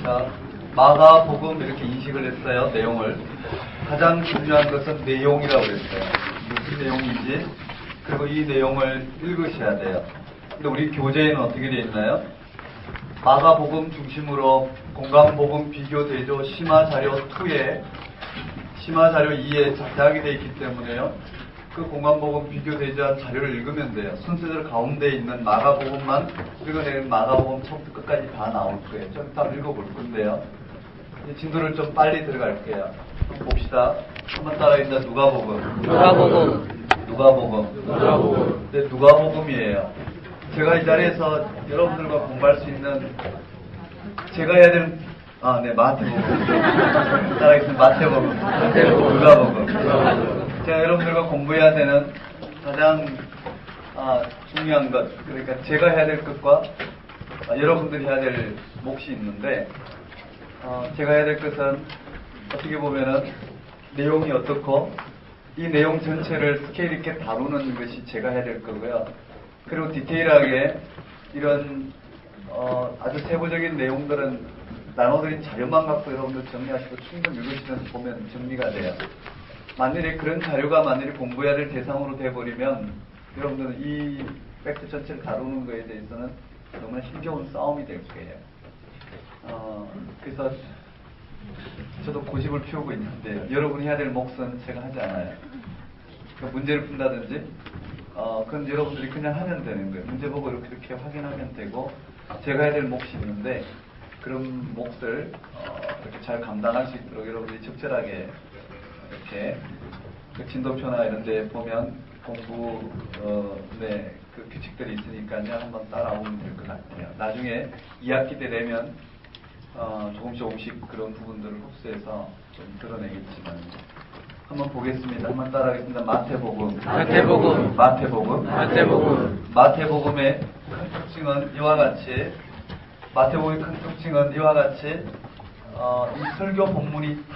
자, 마가복음 이렇게 인식을 했어요. 내용을. 가장 중요한 것은 내용이라고 했어요. 무슨 내용인지, 그리고 이 내용을 읽으셔야 돼요. 근데 우리 교재에는 어떻게 되어 있나요? 마가복음 중심으로 공간복음 비교대조 심화자료 2에 심화자료 2에 자세하게 되어 있기 때문에요. 그 공간복음 비교대조한 자료를 읽으면 돼요. 순서대로 가운데 있는 마가복음만 읽어내면 마가복음 처음부터 끝까지 다 나올 거예요. 좀 이따 읽어볼 건데요. 진도를 좀 빨리 들어갈게요. 한번 봅시다. 한번 따라합니다. 누가복음. 네, 누가복음이에요. 제가 이 자리에서 여러분들과 공부할 수 있는 제가 해야 되는 마태복음. 따라하겠습니다. 마태복음. 누가복음. 제가 여러분들과 공부해야 되는 가장 중요한 것, 그러니까 제가 해야 될 것과 여러분들이 해야 될 몫이 있는데, 제가 해야 될 것은 어떻게 보면은 내용이 어떻고 이 내용 전체를 스케일 있게 다루는 것이 제가 해야 될 거고요. 그리고 디테일하게 이런 아주 세부적인 내용들은 나눠드린 자료만 갖고 여러분들 정리하시고 충분히 읽으시면서 보면 정리가 돼요. 만일에 그런 자료가 만일에 공부해야 될 대상으로 돼버리면 여러분들은 이 팩트 전체를 다루는 것에 대해서는 정말 힘겨운 싸움이 될 거예요. 그래서 저도 고집을 피우고 있는데 여러분이 해야 될 몫은 제가 하지 않아요. 그러니까 문제를 푼다든지 그건 여러분들이 그냥 하면 되는 거예요. 문제 보고 이렇게 확인하면 되고, 제가 해야 될 몫이 있는데 그런 몫을 이렇게 잘 감당할 수 있도록 여러분들이 적절하게 이렇게 그 진도표나 이런 데 보면 공부 그 규칙들이 있으니까요. 한번 따라오면 될 것 같아요. 나중에 2학기 때 되면 조금씩 그런 부분들을 흡수해서 좀 드러내겠지만 한번 보겠습니다. 한번 따라하겠습니다. 마태복음의 큰 특징은 이와 같이 이 설교 본문이 5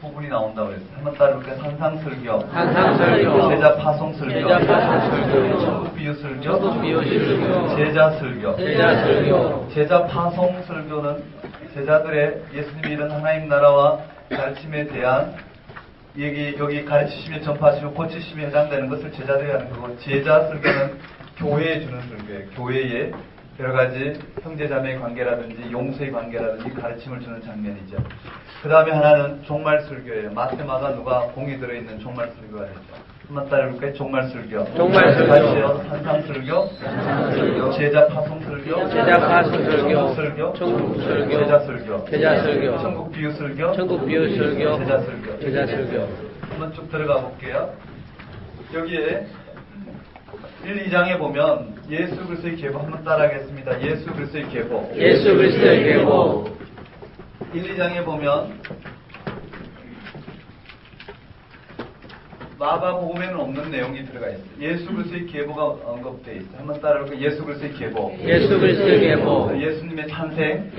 부분이 나온다고 그랬어요. 한번 따라볼까요? 산상설교, 제자 파송설교, 천국비유설교, 제자설교. 제자 파송설교는 제자들의 예수님이 이런 하나님 나라와 가르침에 대한 여기 가르치시며 전파하시며 고치시며 해당되는 것을 제자들이 하는 거고, 제자설교는 교회에 주는 설교예요. 교회에 여러 가지 형제자매의 관계라든지 용서의 관계라든지 가르침을 주는 장면이죠. 그 다음에 하나는 종말설교예요. 마태, 마가, 누가 공이 들어있는 종말설교가 되죠. 한번 따라해볼까요? 종말설교. 다시요. 산상설교, 제자파송설교, 천국설교, 제자설교, 천국비유설교, 제자설교. 한번 쭉 들어가 볼게요. 여기에 1, 2장에 보면 예수 그리스도의 계보 한번 따라하겠습니다. 예수 그리스도의 계보. 1, 2장에 보면 마가복음에는 없는 내용이 들어가 있어요. 예수 그리스도의 계보가 언급되어 있어요. 한번 따라해볼까요? 예수 그리스도의 계보. 예수님의 탄생.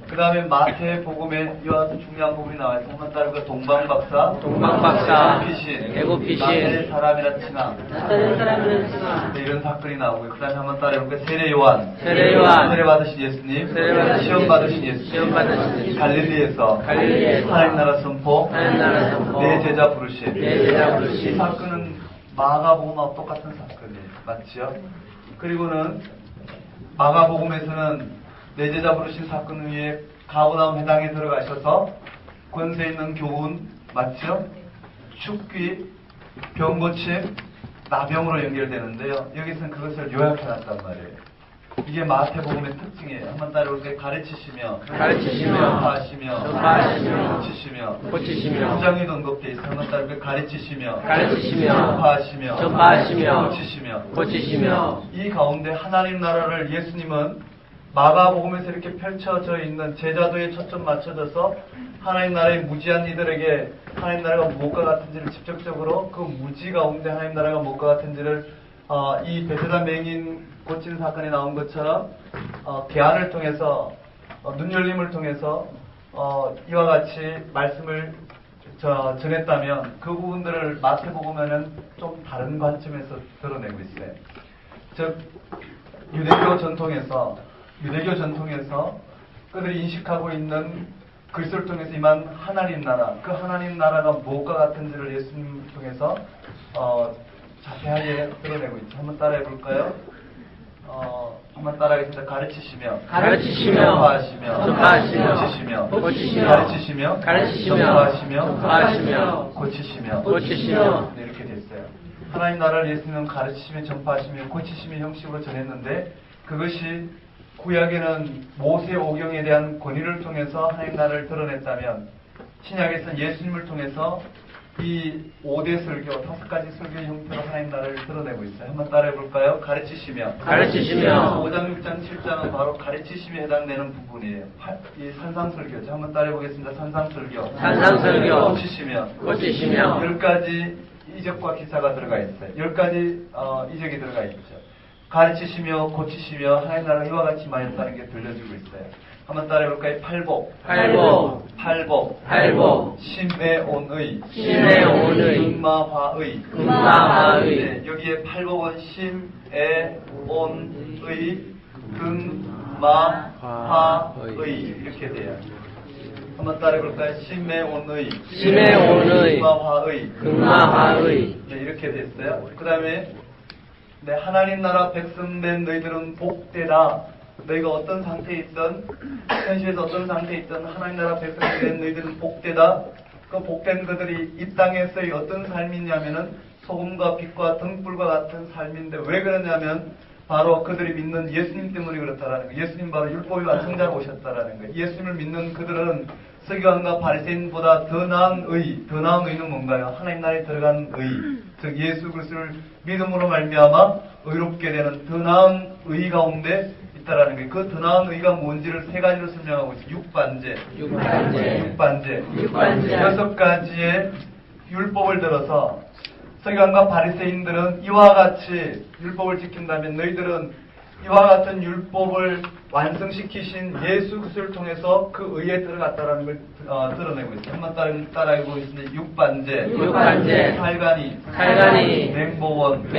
그 다음에 마태복음에 이와 같은 중요한 부분이 나와 있어요. 한번 따라해볼까요? 동방박사. 애굽 귀신. 나사렛 사람이라 칭함. 이런 사건이 나오고요. 그 다음에 한번 따라해볼까요? 세례요한. 세례 받으신 예수님. 시험 받으신 예수님. 갈릴리에서 하나님 나라 선포. 내 제자 부르심. 이 사건은 마가복음하고 똑같은 사건이에요. 맞죠? 그리고는 마가복음에서는 내 제자 부르신 사건 위에 가버나움 회당에 들어가셔서 권세 있는 교훈, 맞죠? 축기, 병고침, 나병으로 연결되는데요. 여기서는 그것을 요약해놨단 말이에요. 이게 마태복음의 특징이에요. 한번 따라올게요. 가르치시며, 전파하시며, 고치시며. 9장에도 언급되어 있어요. 한번 따라올게요. 가르치시며, 전파하시며, 고치시며. 이 가운데 하나님 나라를 예수님은 마가복음에서 이렇게 펼쳐져 있는 제자도에 초점 맞춰져서 하나님 나라의 무지한 이들에게 하나님 나라가 무엇과 같은지를 직접적으로 그 무지 가운데 하나님 나라가 무엇과 같은지를 이 베드다 맹인 고치는 사건에 나온 것처럼 계안을 통해서 눈 열림을 통해서 이와 같이 말씀을 전했다면 그 부분들을 마태복음에는 좀 다른 관점에서 드러내고 있어요. 즉 유대교 전통에서 그들이 인식하고 있는 그리스도를 통해서 임한 하나님 나라, 그 하나님 나라가 무엇과 같은지를 예수님을 통해서 자세하게 드러내고 있죠. 한번 따라해 볼까요? 한번 따라하겠습니다. 가르치시며 전파하시며 고치시며 가르치시며 전파하시며 고치시며 네, 이렇게 됐어요. 하나님 나라를 예수님은 가르치시며 전파하시며 고치시며 형식으로 전했는데 그것이 구약에는 모세 오경에 대한 권위를 통해서 하나님 나라를 드러냈다면 신약에서는 예수님을 통해서 이 5대 설교, 5가지 설교의 형태로 하나님 나라를 드러내고 있어요. 한번 따라해 볼까요? 가르치시며 5장, 6장, 7장은 바로 가르치심에 해당되는 부분이에요. 이 산상설교죠. 한번 따라해 보겠습니다. 산상설교 고치시며 10가지 이적과 기사가 들어가 있어요. 10가지 이적이 들어가 있죠. 가르치시며 고치시며 하나님 나라가 이와 같이 임하였다는 게 들려주고 있어요. 한번 따라해볼까요? 팔복 심에온의 금마화의 네, 여기에 팔복은 심에온의 금마화의 이렇게 돼요. 한번 따라해볼까요? 심에온의 금마화의 네, 이렇게 됐어요. 그 다음에 네, 하나님 나라 백성된 너희들은 복되다. 너희가 어떤 상태에 있든 현실에서 어떤 상태에 있든 하나님 나라 백성된 너희들은 복되다. 그 복된 그들이 이 땅에서의 어떤 삶이냐면은 소금과 빛과 등불과 같은 삶인데 왜 그러냐면 바로 그들이 믿는 예수님 때문에 그렇다라는 거예요. 예수님 바로 율법의 완성자로 오셨다라는 거예요. 예수님을 믿는 그들은 서기관과 바리새인보다 더 나은 의는 뭔가요? 하나님 나라에 들어간 의, 즉 예수 그리스도를 믿음으로 말미암아 의롭게 되는 더 나은 의 가운데 있다라는 거예요. 그 더 나은 의가 뭔지를 3가지로 설명하고 있어요. 6반제 6가지의 율법을 들어서 서기관과 바리새인들은 이와 같이 율법을 지킨다면 너희들은 이와 같은 율법을 완성시키신 예수 그리스도를 통해서 그 의에 들어갔다라는 걸 드러내고 있어요. 한번 따라해 보겠습니다. 6반제 살가니 맹보원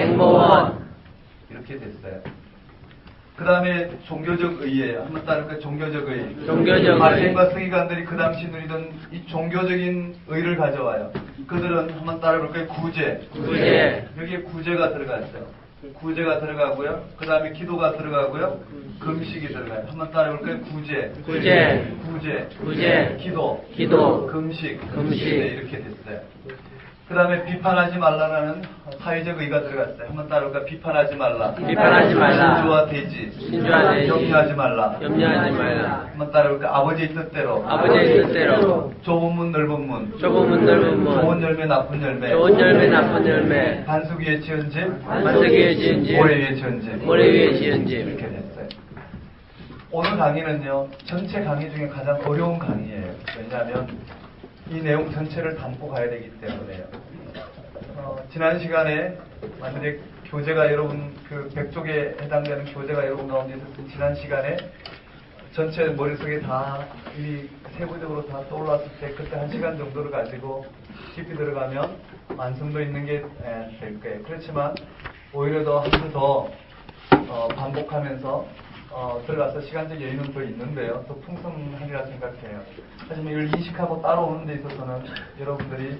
이렇게 됐어요. 그 다음에 종교적 의예요. 한번 따라할까요? 종교적 의. 바리새인과 서기관들이 그 당시 누리던 이 종교적인 의를 가져와요. 그들은 한번 따라해볼까요? 구제. 여기에 구제가 들어갔어요. 구제가 들어가고요. 그 다음에 기도가 들어가고요. 금식이 들어가요. 한번 따라해볼까요? 구제, 기도, 금식. 네, 이렇게 됐어요. 그 다음에 비판하지 말라라는 사회적 의가 들어갔어요. 한번 따라해볼까요? 비판하지 말라. 신주와 대지. 염려하지 말라. 한번 따라해볼까요? 아버지의 뜻대로. 좁은 문 넓은 문. 좋은 열매 나쁜 열매. 반석 위에 지은 집. 모래 위에 지은 집. 이렇게 됐어요. 오늘 강의는요. 전체 강의 중에 가장 어려운 강의예요. 왜냐하면 이 내용 전체를 담고 가야 되기 때문에요. 지난 시간에 만약에 교재가 여러분 그 100쪽에 해당되는 교재가 여러분 가운데 있었으면 지난 시간에 전체 머릿속에 다 이 세부적으로 다 떠올랐을 때 그때 1시간 정도를 가지고 깊이 들어가면 완성도 있는 게 될 거예요. 그렇지만 오히려 더 한 번 더 반복하면서 들어가서 시간적 여유는 더 있는데요. 더 풍성하리라 생각해요. 하지만 이걸 인식하고 따라오는 데 있어서는 여러분들이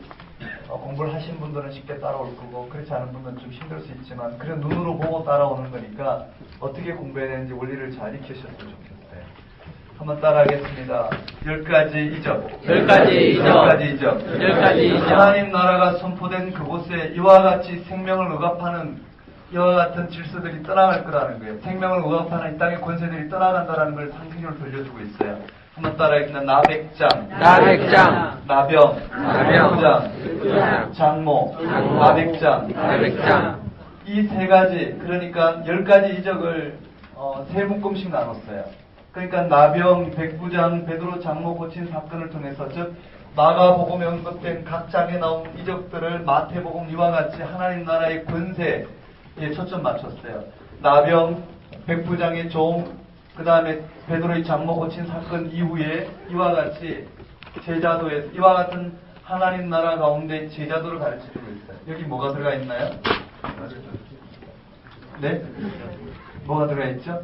공부를 하신 분들은 쉽게 따라올 거고 그렇지 않은 분들은 좀 힘들 수 있지만 그냥 눈으로 보고 따라오는 거니까 어떻게 공부해야 되는지 원리를 잘 익히셨으면 좋겠어요. 한번 따라하겠습니다. 10가지 이적. 하나님 나라가 선포된 그곳에 이와 같이 생명을 억압하는 이와 같은 질서들이 떠나갈 거라는 거예요. 생명을 억압하는 이 땅의 권세들이 떠나간다는 걸 상징적으로 들려주고 있어요. 한번 따라하겠습니다. 나백장, 나병, 장모, 나백장. 이 3가지, 그러니까 10가지 이적을 3묶음씩 나눴어요. 그러니까 나병, 백부장, 베드로 장모 고친 사건을 통해서 즉 마가복음에 언급된 각 장에 나온 이적들을 마태복음 이와 같이 하나님 나라의 권세에 초점 맞췄어요. 나병, 백부장의 종, 그 다음에 베드로의 장모 고친 사건 이후에 이와 같이 제자도에 이와 같은 하나님 나라 가운데 제자도를 가르치고 있어요. 여기 뭐가 들어가 있나요? 네? 뭐가 들어가 있죠?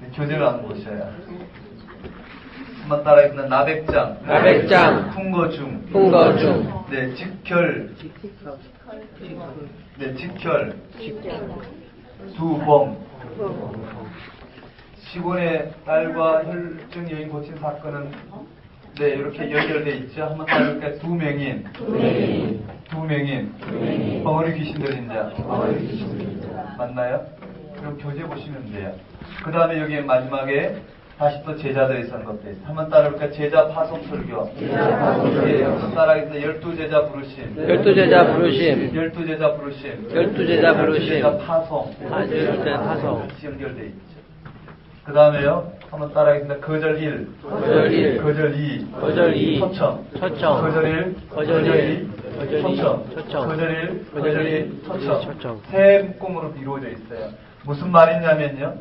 네, 교재를 한번 보셔요. 한번 따라해보면 나백장, 나백장, 풍거중, 풍거중, 네, 직결, 네, 직결, 두범, 시곤의 딸과 혈증 여인 고친 사건은 네, 이렇게 연결되어 있죠. 한번 따라볼까요? 두 명인, 벙어리 귀신들인 자. 맞나요? 그럼 교재 보시면 돼요. 그 다음에 여기 마지막에 다시 또 제자들이 선 것도 있어요. 한번 따라볼까요? 제자 파송 설교. 예, 한번 따라하겠습니다. 12제자 부르심. 12제자 부르심. 12제자 부르심. 12제자 부르심. 12제자 파송. 12제자 파송. 같이 연결되어 있죠. 그 다음에요. 한번 따라하겠습니다. 거절 1. 거절 1. 거절 2. 거절 2. 초청. 초청. 거절 1. 거절 1. 거절 2. 초청. 초청. 거절 1. 거절 거절 1. 2. 초청. 초청. 세 묶음으로 이루어져 있어요. 무슨 말이냐면요.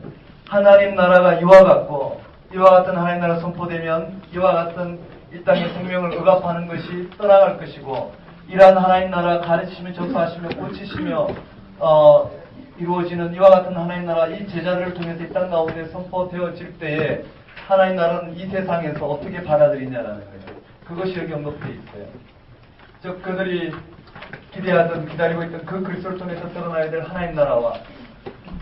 하나님 나라가 이와 같고 이와 같은 하나님 나라 선포되면 이와 같은 이 땅의 생명을 억압하는 것이 떠나갈 것이고 이러한 하나님 나라 가르치며 전파하시며 고치시며 이루어지는 이와 같은 하나님 나라 이 제자들을 통해서 이 땅 가운데 선포되어질 때에 하나님 나라는 이 세상에서 어떻게 받아들이냐라는 거예요. 그것이 여기 언급되어 있어요. 즉 그들이 기대하던 기다리고 있던 그 그리스도를 통해서 드러나야 될 하나님 나라와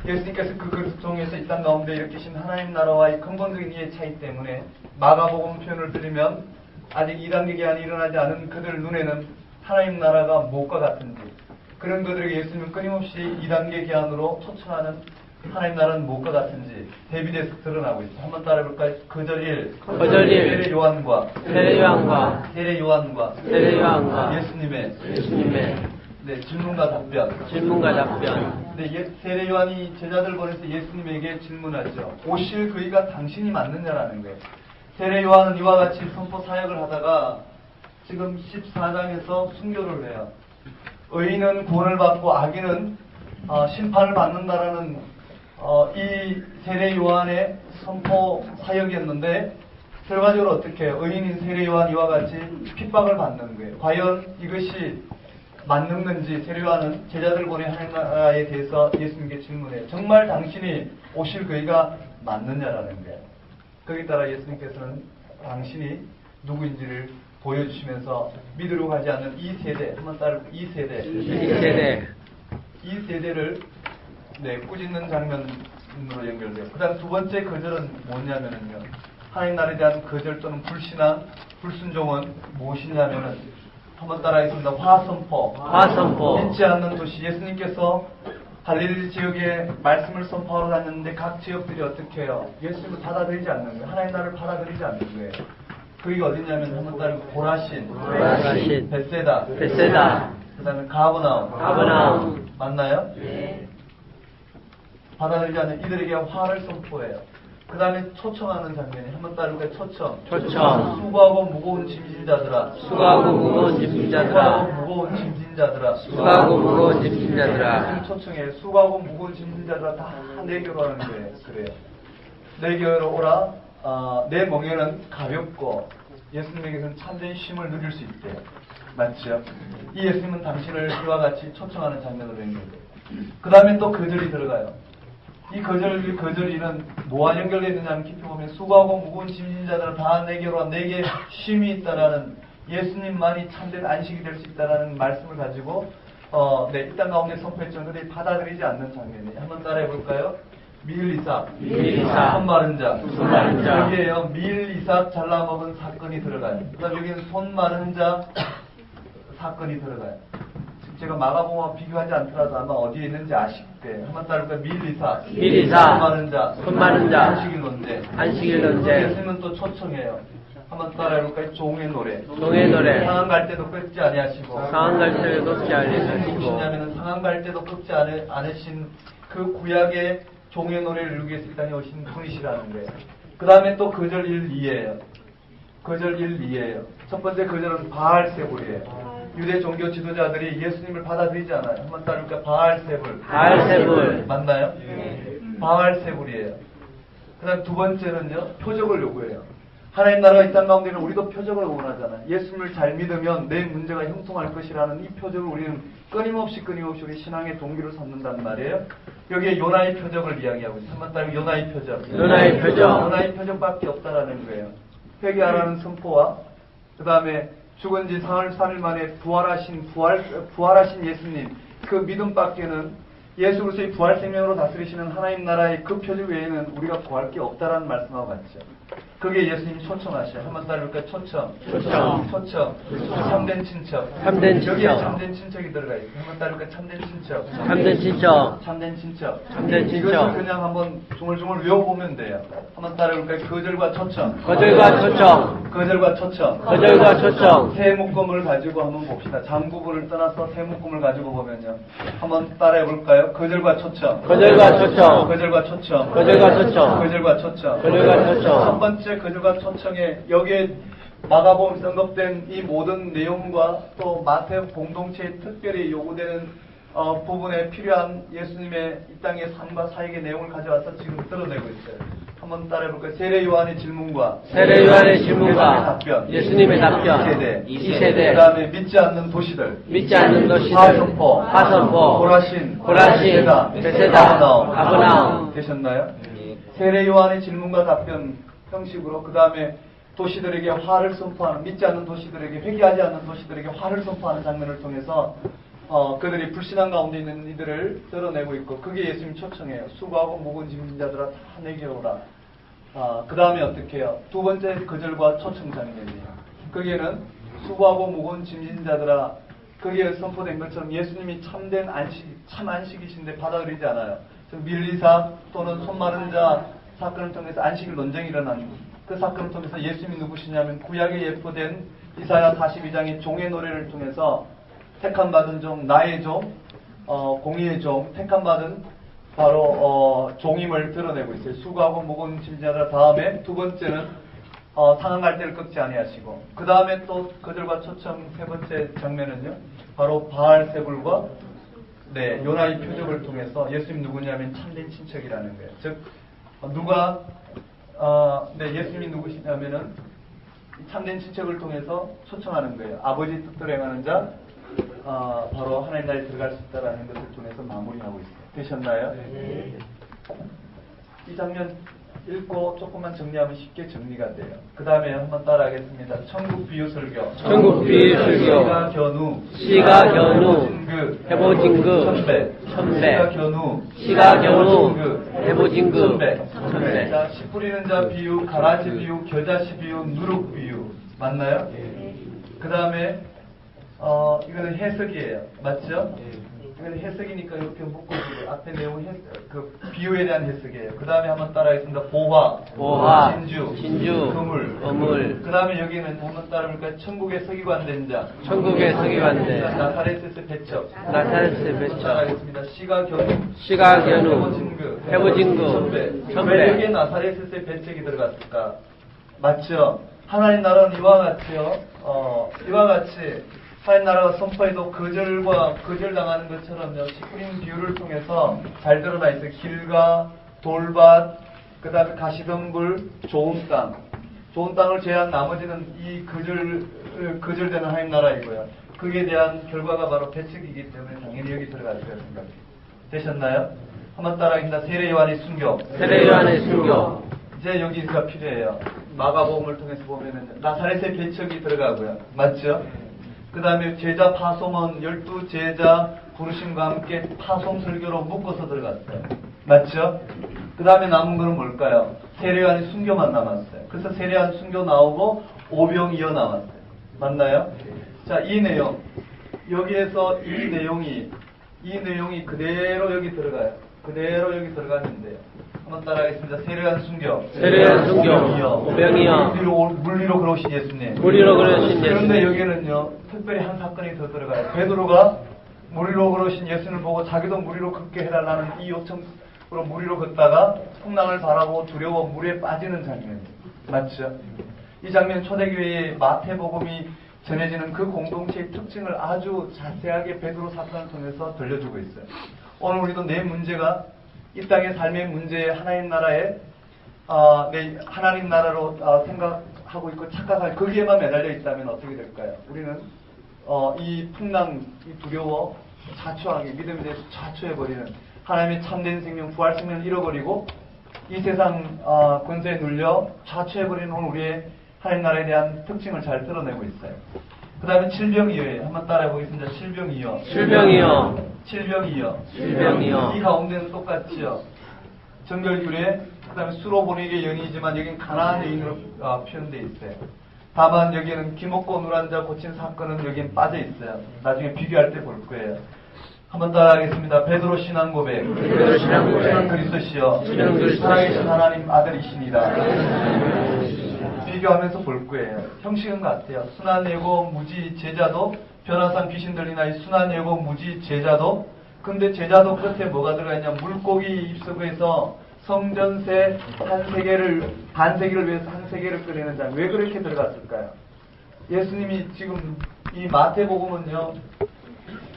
예수님께서 그 그리스도 통해서 이 땅 가운데 일으키신 하나님 나라와의 근본적인 이해 차이 때문에 마가복음 표현을 들으면 아직 2단계 개혁이 일어나지 않은 그들 눈에는 하나님 나라가 무엇과 같은지 그런 그들에게 예수님은 끊임없이 2단계 개혁으로 초청하는 하나님 나라는 무엇과 같은지 대비돼서 드러나고 있어요. 한번 따라해볼까요? 거절 1. 거절 1. 세례 요한과 세례 요한과 세례 요한과 세례 요한과 예수님의 네, 질문과 답변. 질문과 답변. 네, 세례 요한이 제자들 보내서 예수님에게 질문하죠. 오실 그이가 당신이 맞느냐라는 거예요. 세례 요한은 이와 같이 선포 사역을 하다가 지금 14장에서 순교를 해요. 의인은 구원을 받고 악인은 심판을 받는다라는 이 세례 요한의 선포 사역이었는데 결과적으로 어떻게 해요? 의인인 세례 요한 이와 같이 핍박을 받는 거예요. 과연 이것이 맞는 건지 세례 요한은 제자들 보내 하나님 나라에 대해서 예수님께 질문해요. 정말 당신이 오실 그이가 맞느냐라는 거예요. 거기에 따라 예수님께서는 당신이 누구인지를 보여주시면서 믿으려고 하지 않는 이 세대, 한번 따라 이 세대를 네, 꾸짖는 장면으로 연결돼요. 그 다음 두 번째 거절은 뭐냐면요. 하나님 나라에 대한 거절 또는 불신앙, 불순종은 무엇이냐면은 한번 따라하겠습니다. 화선포. 믿지 않는 도시. 예수님께서 갈릴리 지역에 말씀을 선포하러 다녔는데 각 지역들이 어떻게 해요? 예수님을 받아들이지 않는 거예요. 하나님 나라를 받아들이지 않는 거예요. 거기가 어디냐면 한번 따르고 고라신, 벳세다, 그 다음에 가버나움. 맞나요? 네. 받아들이지 않는 이들에게 화를 선포해요. 그 다음에 초청하는 장면이 한번 따르고 초청. 수고하고 무거운 짐진 자들아. 초청해. 수고하고 무거운 짐진 자들아 다 내게로 하는 거예요. 그래요. 내게로 오라. 내 멍에는 가볍고 예수님에게서는 참된 쉼을 누릴 수 있대요. 맞죠? 이 예수님은 당신을 이와 같이 초청하는 장면으로 연결돼요. 그 다음에 또 거절이 들어가요. 이 거절이는 뭐와 연결되어 있느냐 깊이 보면 수고하고 무거운 짐진 자들은 다 내게로 와 내게 쉼이 있다라는 예수님만이 참된 안식이 될 수 있다라는 말씀을 가지고 이 땅 가운데 선포했죠. 그들이 받아들이지 않는 장면이에요. 한번 따라해 볼까요? 밀이삭, 손 마른 자. 여기에요. 밀이삭 잘라먹은 사건이 들어가요. 그 다음 여기는 손 마른 자 사건이 들어가요. 제가 마가복음과 비교하지 않더라도 아마 어디에 있는지 아실 거예요. 한번 따라볼까요? 밀이삭, 손 마른 자, 안식일 논제. 예수님은 또 초청해요. 한번 따라해볼까요? 종의 노래. 상한 갈 때도 끊지 아니하시고. 무엇이냐면 상한 갈 때도 끊지 않으신 그 구약의 종의 노래를 이루기 위해서 이 땅에 오신 분이시라는 거예요. 그 다음에 또 거절 1, 2예요. 첫 번째 거절은 바알세불이에요. 유대 종교 지도자들이 예수님을 받아들이지 않아요. 한번 따를까? 바알세불. 맞나요? 바알세불이에요. 그 다음 두 번째는요, 표적을 요구해요. 하나님 나라가 이 땅 가운데는 우리도 표적을 원하잖아요. 예수님을 잘 믿으면 내 문제가 형통할 것이라는 이 표적을 우리는 끊임없이 우리 신앙의 동기로 삼는단 말이에요. 여기에 요나의 표적을 이야기하고 있어요. 한번 따르고 요나의 표적. 요나의 표적. 요나의 표적밖에 없다라는 거예요. 회개하라는 선포와 그 다음에 죽은 지 사흘 3일 만에 부활하신 예수님 그 믿음밖에는 예수 그리스도의 부활 생명으로 다스리시는 하나님 나라의 그 표적 외에는 우리가 구할 게 없다라는 말씀하고 같죠. 그게 예수님이 초청하셔요. 한번 따라볼까요? 초청. 참된 친척. 참된 친척. 여기에 참된 친척이 들어가 있어요. 한번 따라볼까요? 참된 친척. 참된 친척. 참된 친척. 참된 친척. 이것을 그냥 한번 조물조물 외워보면 돼요. 한번 따라볼까요? 거절과 초청. 거절과 초청. 거절과 초청. 거절과 초청. 새 묶음을 가지고 한번 봅시다. 장부분을 떠나서 새 묶음을 가지고 보면요. 한번 따라해볼까요? 거절과 초청. 거절과 초청. 거절과 초청. 거절과 초청. 거절과 초청. 거절과 초청. 첫 번째 거절과 초청에 여기에 마가복음에 언급된 이 모든 내용과 또 마태복음 공동체에 특별히 요구되는 부분에 필요한 예수님의 이 땅의 삶과 사역의 내용을 가져와서 지금 드러내고 있어요. 한번 따라해볼까요? 세례 요한의 질문과 예수님의 답변 2세대 그 다음에 믿지 않는 도시들 화선포 고라신 베세다 가버나움 되셨나요? 세례 요한의 질문과 답변 형식으로 그 다음에 도시들에게 화를 선포하는 믿지 않는 도시들에게 회개하지 않는 도시들에게 화를 선포하는 장면을 통해서 그들이 불신앙 가운데 있는 이들을 드러내고 있고 그게 예수님 초청해요. 수고하고 무거운 짐진 자들아 다 내게 오라. 그 다음에 어떻게 해요? 두 번째 거절과 초청 장면이에요. 거기에는 수고하고 무거운 짐진 자들아 거기에 선포된 것처럼 예수님이 참된 참 안식이신데 받아들이지 않아요. 밀리사 또는 손 마른 자 사건을 통해서 안식일 논쟁이 일어난 그 사건을 통해서 예수님이 누구시냐면 구약에 예표된 이사야 42장의 종의 노래를 통해서 택함받은 종, 나의 종, 공의의 종, 택함받은 바로 종임을 드러내고 있어요. 수고하고 무거운 짐자들 다음에 두 번째는 상한 갈대를 꺾지 아니하시고 그 다음에 또 거절과 초청 세 번째 장면은요. 바로 바알세불과 요나의 표적을 통해서 예수님 누구냐면 참된 친척이라는 거예요. 즉 예수님이 누구시냐면은 참된 친척을 통해서 초청하는 거예요. 아버지 뜻대로 행하는 자 바로 하나님 나라에 들어갈 수 있다라는 것을 통해서 마무리하고 있어요. 되셨나요? 네. 이 장면 읽고 조금만 정리하면 쉽게 정리가 돼요. 그 다음에 한번 따라하겠습니다. 천국 비유 설교. 시가 견우. 해보진그. 천배. 시가 견우. 해보진그. 천배. 자, 씨 뿌리는 자 비유, 가라지 비유, 겨자씨 비유, 누룩 비유. 맞나요? 그 다음에 이거는 해석이에요. 맞죠? 이거는 해석이니까 이렇게 묶어주고 앞에 내용 그 비유에 대한 해석이에요. 그 다음에 한번 따라하겠습니다. 보화, 진주, 거물. 그 다음에 여기는 한번 따라볼까요? 천국의 서기관된 자. 나사렛에서 배척. 따라하겠습니다. 시가 견우. 해보진그. 천배. 여기에 나사렛에서의 배척이 들어갔을까? 맞죠? 하나님 나라는 이와 같이요. 이와 같이 하나님 나라가 선포해도 거절당하는 것처럼요. 씨 뿌리는 비유를 통해서 잘 드러나 있어요. 길과 돌밭, 그 다음에 가시덤불, 좋은 땅. 좋은 땅을 제외한 나머지는 이 거절되는 하나님 나라이고요. 그에 대한 결과가 바로 배척이기 때문에 당연히 여기 들어갈 거라고 생각해요. 되셨나요? 한번 따라하겠습니다. 세례 요한의 순교. 이제 여기가 필요해요. 마가복음을 통해서 보면은 나사렛의 배척이 들어가고요. 맞죠? 그 다음에 제자 파송은 12제자 부르심과 함께 파송 설교로 묶어서 들어갔어요. 맞죠? 그 다음에 남은 거는 뭘까요? 세례요한의 순교만 남았어요. 그래서 세례요한 순교 나오고 오병이어 나왔어요. 맞나요? 자, 이 내용 여기에서 이 내용이 그대로 여기 들어가요. 그대로 여기 들어갔는데요. 한번 따라하겠습니다. 세례요한 순교. 오병이어. 물리로 걸어오신 예수님. 그런데 여기는요, 특별히 한 사건이 더 들어가요. 베드로가 물리로 걸어오신 예수님을 보고 자기도 물리로 걷게 해달라는 이 요청으로 물리로 걷다가 풍랑을 바라고 두려워 물에 빠지는 장면. 맞죠? 이 장면 초대교회의 마태복음이 전해지는 그 공동체의 특징을 아주 자세하게 베드로 사건을 통해서 들려주고 있어요. 오늘 우리도 내 문제가 이 땅의 삶의 문제에 하나님 나라에 내 하나님 나라로 생각하고 있고 착각할 거기에만 매달려 있다면 어떻게 될까요? 우리는 이 풍랑, 이 두려워, 자초하게 믿음에 대해서 자초해버리는 하나님의 참된 생명, 부활 생명을 잃어버리고 이 세상 권세에 눌려 자초해버리는 오늘 우리의 하나님 나라에 대한 특징을 잘 드러내고 있어요. 그 다음에 칠병이어예요. 한번 따라해 보겠습니다. 칠병이어. 칠병이여. 칠병이어. 칠병이여. 이 가운데는 똑같지요. 정결규례, 그 다음에 수로 보내기의 연이지만 여기는 가나안 여인으로 표현되어 있어요. 다만 여기는 기먹고 누란 자 고친 사건은 여기는 빠져 있어요. 나중에 비교할 때 볼 거예요. 한번 따라하겠습니다. 베드로 신앙 고백. 베드로 신앙 고백. 주는 그리스도시여. 주는 그리스도시여. 살아계신 하나님 아들이시니라. 비교하면서 볼 거예요. 형식은 같아요. 순한 예고 무지 제자도 변화상 귀신 들리나이 순한 예고 무지 제자도. 근데 제자도 끝에 뭐가 들어가 있냐? 물고기 입속에서 성전세 반 세기를 위해서 한 세계를 끓이는 자. 왜 그렇게 들어갔을까요? 예수님이 지금 이 마태복음은요,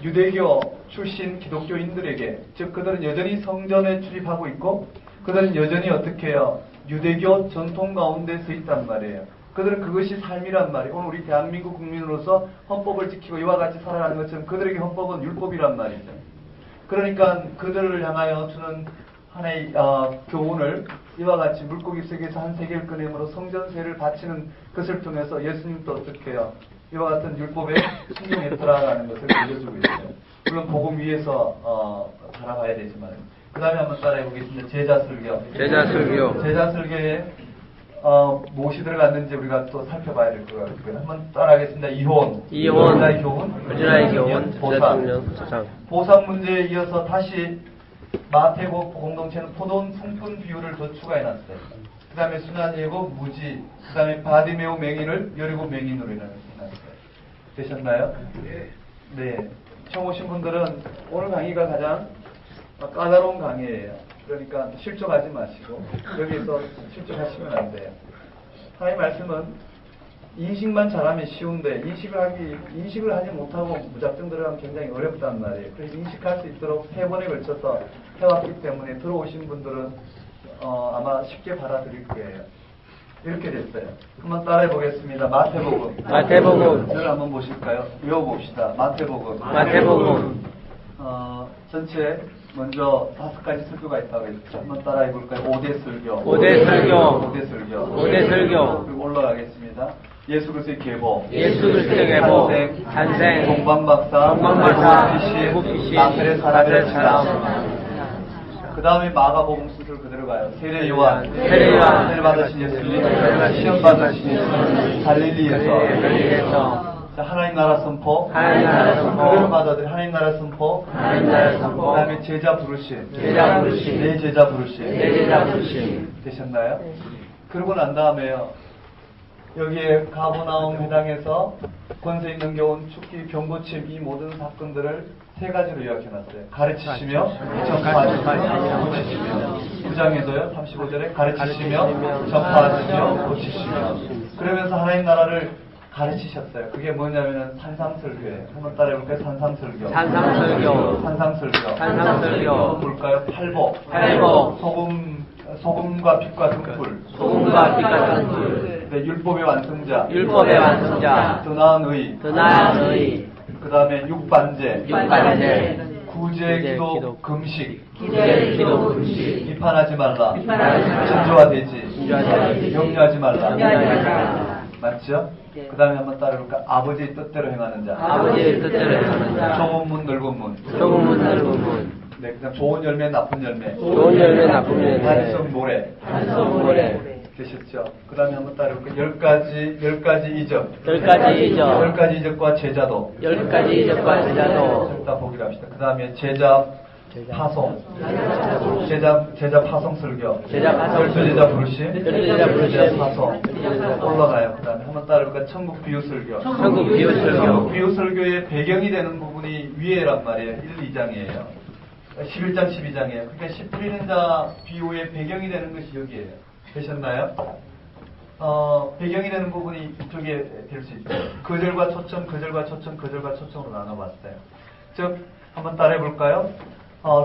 유대교 출신 기독교인들에게, 즉 그들은 여전히 성전에 출입하고 있고 그들은 여전히 어떻게 해요? 유대교 전통 가운데 서 있단 말이에요. 그들은 그것이 삶이란 말이에요. 오늘 우리 대한민국 국민으로서 헌법을 지키고 이와 같이 살아가는 것처럼 그들에게 헌법은 율법이란 말이죠. 그러니까 그들을 향하여 주는 하나의 교훈을 이와 같이 물고기 속에서 한 세계를 꺼내므로 성전세를 바치는 것을 통해서 예수님도 어떻게 해요? 이와 같은 율법에 순종했더라라는 것을 알려주고 있어요. 물론 복음 위에서 살아가야 되지만. 그 다음에 한번 따라해 보겠습니다. 제자설교. 제자설교. 제자설교에 무엇이 들어갔는지 우리가 또 살펴봐야 될 것 같고요. 한번 따라하겠습니다. 이혼. 이혼의 교훈. 교훈. 보상. 보상 문제에 이어서 다시 마태복 공동체는 포도원 풍분 비유를 더 추가해놨어요. 그 다음에 순한 예고 무지. 그 다음에 바디메오 맹인을 여리고 맹인으로 해놨어요. 되셨나요? 네. 처음 오신 분들은 오늘 강의가 가장 까다로운 강의예요. 그러니까 실족하지 마시고 여기서 실족하시면 안 돼요. 하나님 말씀은 인식만 잘하면 쉬운데 인식을 하지 못하고 무작정 들어가면 굉장히 어렵단 말이에요. 그래서 인식할 수 있도록 3번에 걸쳐서 해왔기 때문에 들어오신 분들은 아마 쉽게 받아들일 거예요. 이렇게 됐어요. 한번 따라해 보겠습니다. 마태복음. 를 한번 보실까요? 외워봅시다. 마태복음. 전체 먼저 5가지 설교가 있다고 했죠. 한번 따라해 볼까요? 5대 설교. 5대 설교. 그리고 올라가겠습니다. 예수 그리스도의 계보. 탄생. 동방박사. 회복피시. 나사렛 사람의 사람. 그 다음에 마가복음 순서를 그대로 가요. 세례 요한. 세례 받으신 예수님. 시험 받으신 예수님. 갈릴리에서. 자, 하나님 나라 선포. 그대로 받아들인 하나님 나라 선포. 그 다음에 제자 부르심. 내 제자 부르심. 되셨나요? 그러고 난 다음에요. 여기에 가버나움 회당에서 권세 있는 교훈, 축기, 병고침 이 모든 사건들을 3가지로 요약해놨어요. 가르치시며 전파하시며 고치시며. 9장에도요 35절에 가르치시며 전파하시며 고치시며. 그러면서 하나님 나라를 가르치셨어요. 그게 뭐냐면은 산상설교예요. 한번 따라해볼까요? 산상설교. 한번 볼까요? 팔복. 소금과 빛과 등불. 네, 율법의 완성자. 더 나은 의. 그 다음에 육반제. 구제기도 금식. 비판하지 말라. 진조화되지. 염려하지 말라. 맞죠? 그 다음에 한번 따라해볼까? 아버지의 뜻대로 행하는 자. 좁은 문, 넓은 문. 네, 그 다음 좋은 열매, 나쁜 열매. 단성 모래. 되셨죠? 그 다음에 한번 따라해볼까? 10가지 이적. 10가지 이적과 제자도. 다 보기로 합시다. 그 다음에 제자 파송. 제자 파송 설교. 제자 부르심. 제자 파송. 올라가요. 그 다음에 한번 따라해볼까? 천국 비유 설교. 천국 비유 설교의 배경이 되는 부분이 위에란 말이에요. 1, 2장이에요. 11장, 12장이에요. 그러니까 씨 뿌리는 자 비유의 배경이 되는 것이 여기에요. 되셨나요? 배경이 되는 부분이 이쪽에 될 수 있죠. 거절과 초청으로 나눠봤어요. 즉, 한번 따라해볼까요?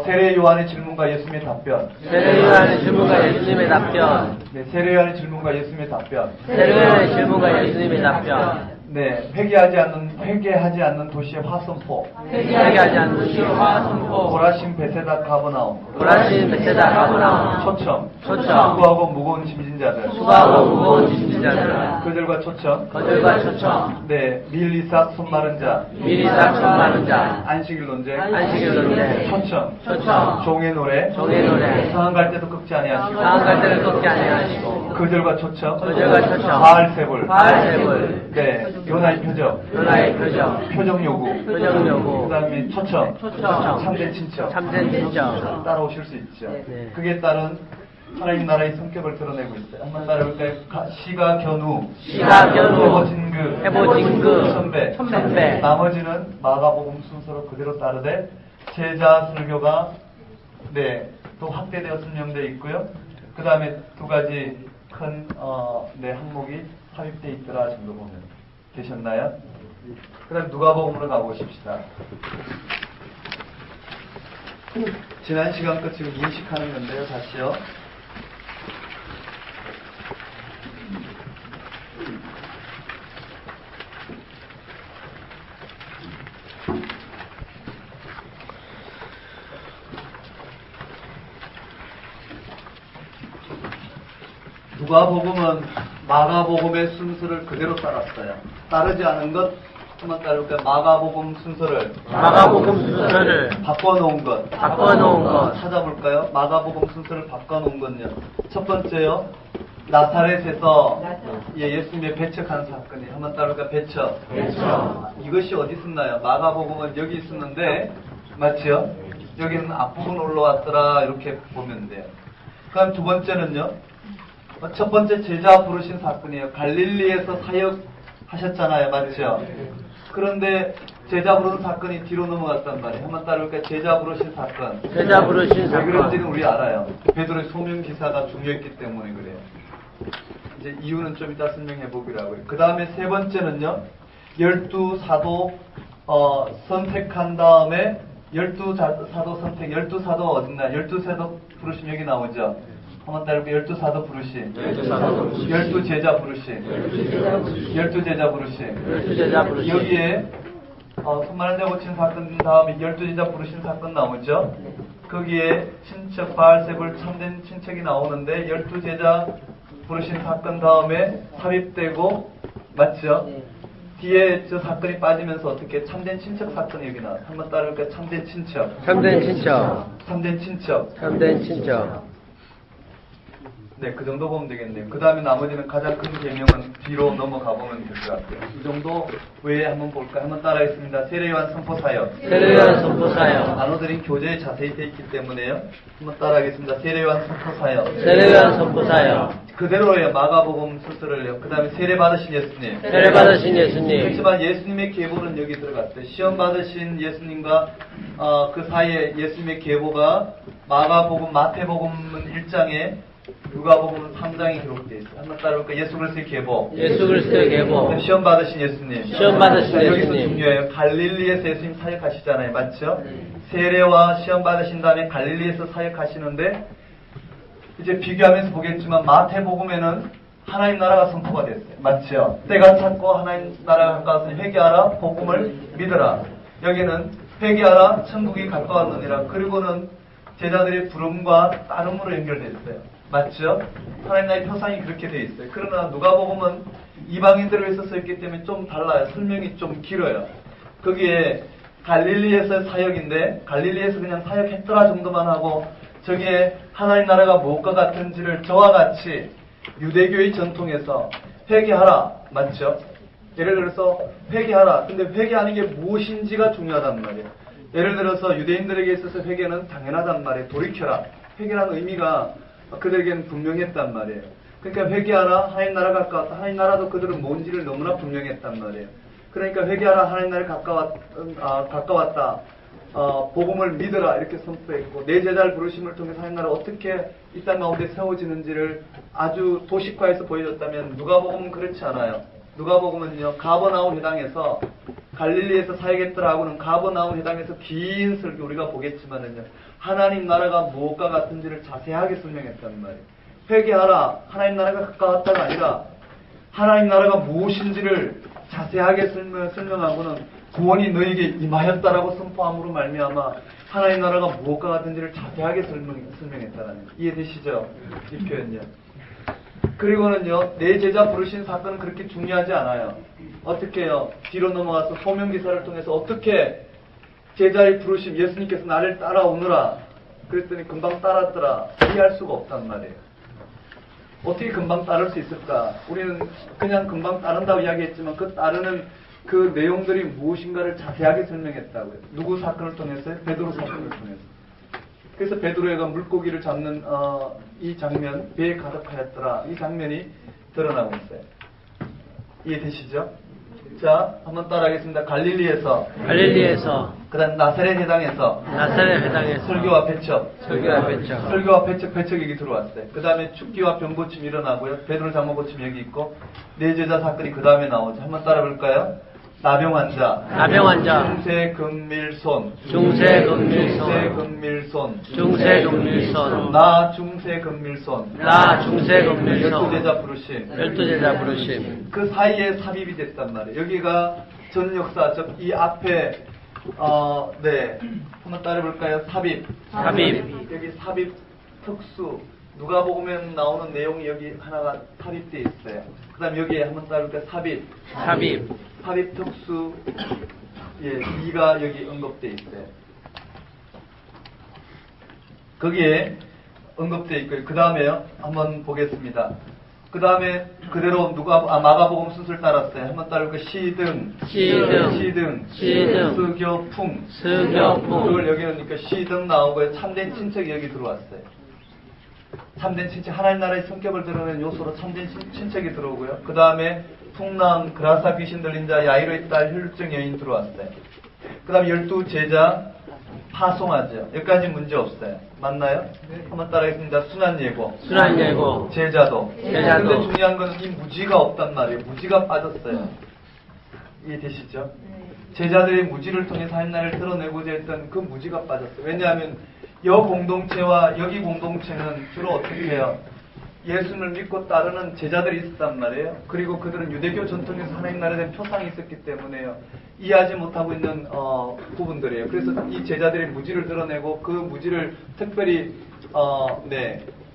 세례 요한의 질문과 예수님의 답변. 세례 요한의 질문과 예수님의 답변. 네, 세례 요한의 질문과 예수님의 답변. 세례 요한의 질문과 예수님의 답변. 네, 회개하지 않는 도시의 화선포. 회개하지 않는 도시의 화선포. 고라신 베세다 가버나움. 고라신 베세다 가버나움. 초청. 초청. 수고하고 무거운 짐진 자들. 수고하고 무거운 짐진 자들. 그들과 초청. 거절과 초청. 네, 밀리삭 손 마른 자. 미리삭 손 마른 자. 안식일 논쟁. 안식일 논쟁. 초청. 초청. 종의 노래. 종의 노래. 상한 갈 때도 꺾지 아니하시고. 상한 갈 때를 꺾지 아니하시고. 그들과 초청. 그들과 초청. 바알세불. 바알세불. 네, 요나의 표적. 요나의 표적. 표정 요구. 표정 요구. 그 다음에 초청. 초청. 참된 친척. 참된 친척. 따라오실 수 있죠. 네. 그게 따른 하나님 나라의 성격을 드러내고 있어요. 한번 따라볼까요? 시가 견우. 시가 견우. 해보진그. 해보진그. 선배. 나머지는 마가복음 순서로 그대로 따르되 제자 설교가 네, 또 확대되어 설명되어 있고요. 그 다음에 두 가지 큰 항목이 삽입되어 있더라 정도 보면 되셨나요? 그 다음 누가복음으로 가보십시다. 지난 시간 거 지금 인식하는 건데요. 다시요. 누가복음은 마가복음의 순서를 그대로 따랐어요. 따르지 않은 것 한번 따를까요? 마가복음 순서를 바꿔놓은 것. 찾아볼까요? 마가복음 순서를 바꿔놓은 건요. 첫 번째요. 나사렛에서 예수님의 배척한 사건이 한번 따를까요? 배척. 이것이 어디 있었나요? 마가복음은 여기 있었는데 맞지요? 여기는 앞부분 올라왔더라 이렇게 보면 돼요. 그다음 두 번째는요. 첫 번째 제자 부르신 사건이에요. 갈릴리에서 사역하셨잖아요. 맞죠? 그런데 제자 부르는 사건이 뒤로 넘어갔단 말이에요. 한번 따라볼까요? 제자 부르신 사건. 제자 부르신 왜 사건. 그런지는 우리 알아요. 베드로의 소명 기사가 중요했기 때문에 그래요. 이제 이유는 좀 이따 설명해 보기로 하고요. 그 다음에 세 번째는요. 12사도 선택한 다음에 12사도 선택, 12사도 어딨나? 12사도 부르심 여기 나오죠. 한번 따라볼게요. 12사도 부르심. 12제자 부르심. 12제자 부르심. 여기에 손마른 자 고친 사건 다음에 12제자 부르신 사건 나오죠. 거기에 친척 바알세불 참된 친척이 나오는데 12제자 부르신 사건 다음에 삽입되고 맞죠? 뒤에 저 사건이 빠지면서 어떻게 참된 친척 사건이 여기 나와요. 한번 따라볼까요? 참된 친척. 네, 그 정도 보면 되겠네요. 그 다음에 나머지는 가장 큰 개명은 뒤로 넘어가 보면 될 것 같아요. 이 정도 외에 한번 볼까요? 한번 따라하겠습니다. 세례요한 선포사역. 나눠드린 교재에 자세히 되어 있기 때문에요. 한번 따라하겠습니다. 세례요한 선포사역. 그대로예요. 마가복음 순서를요. 그 다음에 세례 받으신 예수님. 그렇지만 예수님의 계보는 여기 들어갔어요. 시험 받으신 예수님과 그 사이에 예수님의 계보가 마가복음, 마태복음은 1장에 누가복음은 3장에 기록되어 있어요. 한번 따라볼까요? 예수 그리스도의 계보. 시험 받으신 예수님. 여기서 중요해요. 갈릴리에서 예수님 사역하시잖아요. 맞죠? 세례와 시험 받으신 다음에 갈릴리에서 사역하시는데 이제 비교하면서 보겠지만 마태복음에는 하나님 나라가 선포가 됐어요. 맞죠? 때가 찼고 하나님 나라가 가까웠으니 회개하라, 복음을 믿어라. 여기는 회개하라, 천국이 가까웠느니라. 그리고는 제자들의 부름과 따름으로 연결됐어요. 맞죠? 하나님 나라의 표상이 그렇게 되어 있어요. 그러나 누가복음은 이방인들을 위해서 썼기 때문에 좀 달라요. 설명이 좀 길어요. 거기에 갈릴리에서 사역인데 갈릴리에서 그냥 사역했더라 정도만 하고 저기에 하나님 나라가 무엇과 같은지를 저와 같이 유대교의 전통에서 회개하라. 맞죠? 예를 들어서 회개하라. 근데 회개하는 게 무엇인지가 중요하단 말이에요. 예를 들어서 유대인들에게 있어서 회개는 당연하단 말이에요. 돌이켜라. 회개라는 의미가 그들에게는 분명했단 말이에요. 그러니까 회개하라. 하나님 나라가 가까웠다. 하나님 나라도 그들은 뭔지를 너무나 분명했단 말이에요. 그러니까 회개하라. 하나님 나라가 가까웠다. 복음을 믿어라. 이렇게 선포했고 내 제자를 부르심을 통해서 하나님 나라가 어떻게 이 땅 가운데 세워지는지를 아주 도식화해서 보여줬다면 누가복음은 그렇지 않아요. 누가복음은요 가버나움 회당에서 갈릴리에서 살겠더라고는 가버나움 회당에서 긴 설교 우리가 보겠지만은요 하나님 나라가 무엇과 같은지를 자세하게 설명했단 말이에요. 회개하라 하나님 나라가 가까웠다가 아니라 하나님 나라가 무엇인지를 자세하게 설명하고는 구원이 너에게 임하였다라고 선포함으로 말미암아 하나님 나라가 무엇과 같은지를 자세하게 설명했다는 이해되시죠? 이 표현요. 그리고는요 내 제자 부르신 사건은 그렇게 중요하지 않아요. 어떻게 해요? 뒤로 넘어가서 소명기사를 통해서 어떻게 제자의 부르심 예수님께서 나를 따라오느라 그랬더니 금방 따랐더라 이해할 수가 없단 말이에요. 어떻게 금방 따를 수 있을까? 우리는 그냥 금방 따른다고 이야기했지만 그 따르는 그 내용들이 무엇인가를 자세하게 설명했다고요. 누구 사건을 통해서요? 베드로 사건을 통해서. 그래서 베드로가 물고기를 잡는 이 장면, 배에 가득하였더라. 이 장면이 드러나고 있어요. 이해되시죠? 자, 한번 따라하겠습니다. 갈릴리에서, 그다음 나사렛 회당에서, 설교와 배척, 배척, 이 들어왔어요. 그 다음에 죽기와 병 고침 일어나고요. 베드로 장모 고침 여기 있고 네 제자 사건이 그 다음에 나오죠. 한번 따라볼까요? 나병 환자, 중세금밀손, 나 중세금밀손, 열두 제자 부르심. 그 사이에 삽입이 됐단 말이에요. 여기가 전 역사, 이 앞에 네, 한번 따라볼까요? 삽입. 여기 삽입 특수. 누가복음에 나오는 내용이 여기 하나가 삽입되어 있어요. 그 다음 여기에 한번 따라볼까요? 삽입 특수. 예, 2가 여기 언급되어 있어요. 거기에 언급되어 있고요. 그 다음에요. 한번 보겠습니다. 그 다음에 그대로 마가복음 순서를 따랐어요. 한번 따라볼까요? 시등, 스교풍. 그걸 여기 오니까 시등 나오고요. 참된 친척이 여기 들어왔어요. 참된 친척, 하나님 나라의 성격을 드러내는 요소로 참된 친척이 들어오고요. 그 다음에 풍랑, 그라사 귀신 들린 자, 야이로의 딸, 혈증 여인 들어왔어요. 그 다음에 12제자 파송하죠. 여기까지 문제 없어요. 맞나요? 한번 따라하겠습니다. 순환 예고. 제자도. 근데 중요한 건 이 무지가 없단 말이에요. 무지가 빠졌어요. 이해되시죠? 제자들의 무지를 통해서 하나님 나라를 드러내고자 했던 그 무지가 빠졌어요. 왜냐하면 여 공동체와 여기 공동체는 주로 어떻게 해요? 예수님을 믿고 따르는 제자들이 있었단 말이에요. 그리고 그들은 유대교 전통에서 하나님 나라에 대한 표상이 있었기 때문에요. 이해하지 못하고 있는 부분들이에요. 그래서 이 제자들의 무지를 드러내고 그 무지를 특별히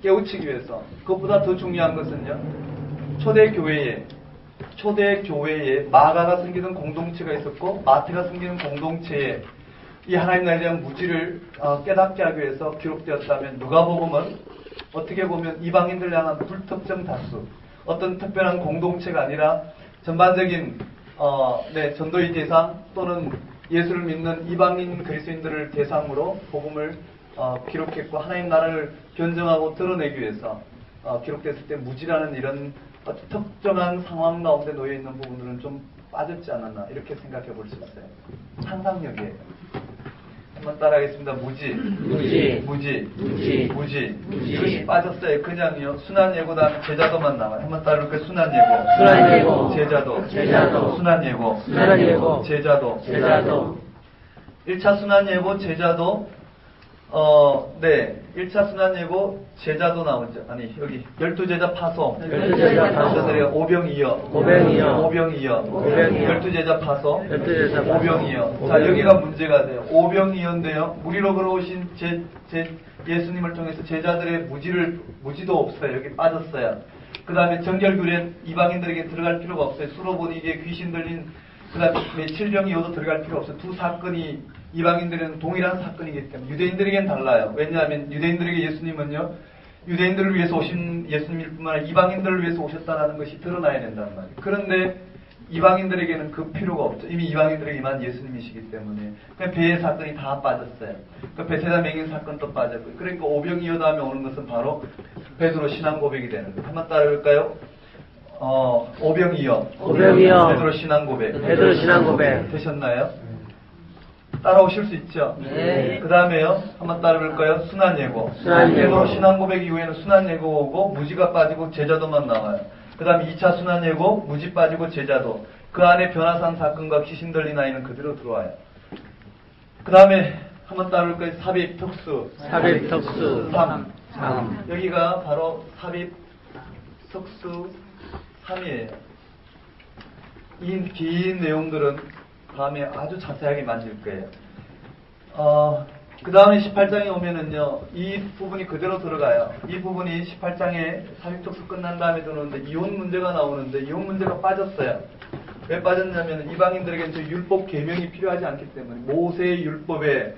깨우치기 위해서. 그것보다 더 중요한 것은요. 초대교회에 마가가 섬기던 공동체가 있었고 마태가 섬기는 공동체에 이 하나님 나라에 대한 무지를 깨닫게 하기 위해서 기록되었다면 누가복음은 어떻게 보면 이방인들 향한 불특정 다수, 어떤 특별한 공동체가 아니라 전반적인 전도의 대상 또는 예수를 믿는 이방인 그리스도인들을 대상으로 복음을 기록했고 하나님 나라를 견정하고 드러내기 위해서 기록됐을 때 무지라는 이런 특정한 상황 가운데 놓여 있는 부분들은 좀 빠졌지 않았나 이렇게 생각해 볼 수 있어요. 상상력이에요. 한번 따라하겠습니다. 무지. 이것이 빠졌어요. 그냥요. 순환 예고 다음에 제자도만 나와요. 한번 따라볼까요? 순환 예고. 제자도. 순환 예고. 제자도. 1차 순환 예고 제자도 1차 순환 예고 제자도 나오죠. 아니 여기 12제자 파송. 12제자 오병이어. 12제자 파송. 오병이어. 자 여기가 문제가 돼요. 오병이어인데요. 무리로 걸어오신 예수님을 통해서 제자들의 무지도 없어요. 여기 빠졌어요. 그 다음에 정결교련 이방인들에게 들어갈 필요가 없어요. 수로보니게 귀신 들린 그 다음에 칠병이어도 들어갈 필요 없어요. 두 사건이 이방인들은 동일한 사건이기 때문에 유대인들에겐 달라요. 왜냐하면 유대인들에게 예수님은요. 유대인들을 위해서 오신 예수님일 뿐만 아니라 이방인들을 위해서 오셨다는 것이 드러나야 된단 말이에요. 그런데 이방인들에게는 그 필요가 없죠. 이미 이방인들에게만 예수님이시기 때문에. 그러니까 배의 사건이 다 빠졌어요. 그 베세다 맹인 사건도 빠졌고. 그러니까 오병이어 다음에 오는 것은 바로 베드로 신앙 고백이 되는 거예요. 한번 따라볼까요? 오병이어. 베드로 신앙 고백. 되셨나요? 따라오실 수 있죠? 그 다음에요. 한번 따라볼까요? 순환 예고. 베드로 신앙 고백 이후에는 순환 예고 오고 무지가 빠지고 제자도만 나와요. 그 다음에 2차 순환예고, 무지 빠지고 제자도. 그 안에 변화산 사건과 귀신 들린 아이는 그대로 들어와요. 그 다음에 한번 따라올 거예요. 삽입, 특수. 삽입, 특수. 3. 3. 여기가 바로 삽입, 특수, 3이에요. 이 긴 내용들은 다음에 아주 자세하게 만질 거예요. 그 다음에 18장에 오면은요, 이 부분이 그대로 들어가요. 이 부분이 18장에 삽입특수 끝난 다음에 들어오는데, 이혼 문제가 나오는데, 이혼 문제가 빠졌어요. 왜 빠졌냐면, 이방인들에게는 율법 계명이 필요하지 않기 때문에, 모세의 율법에,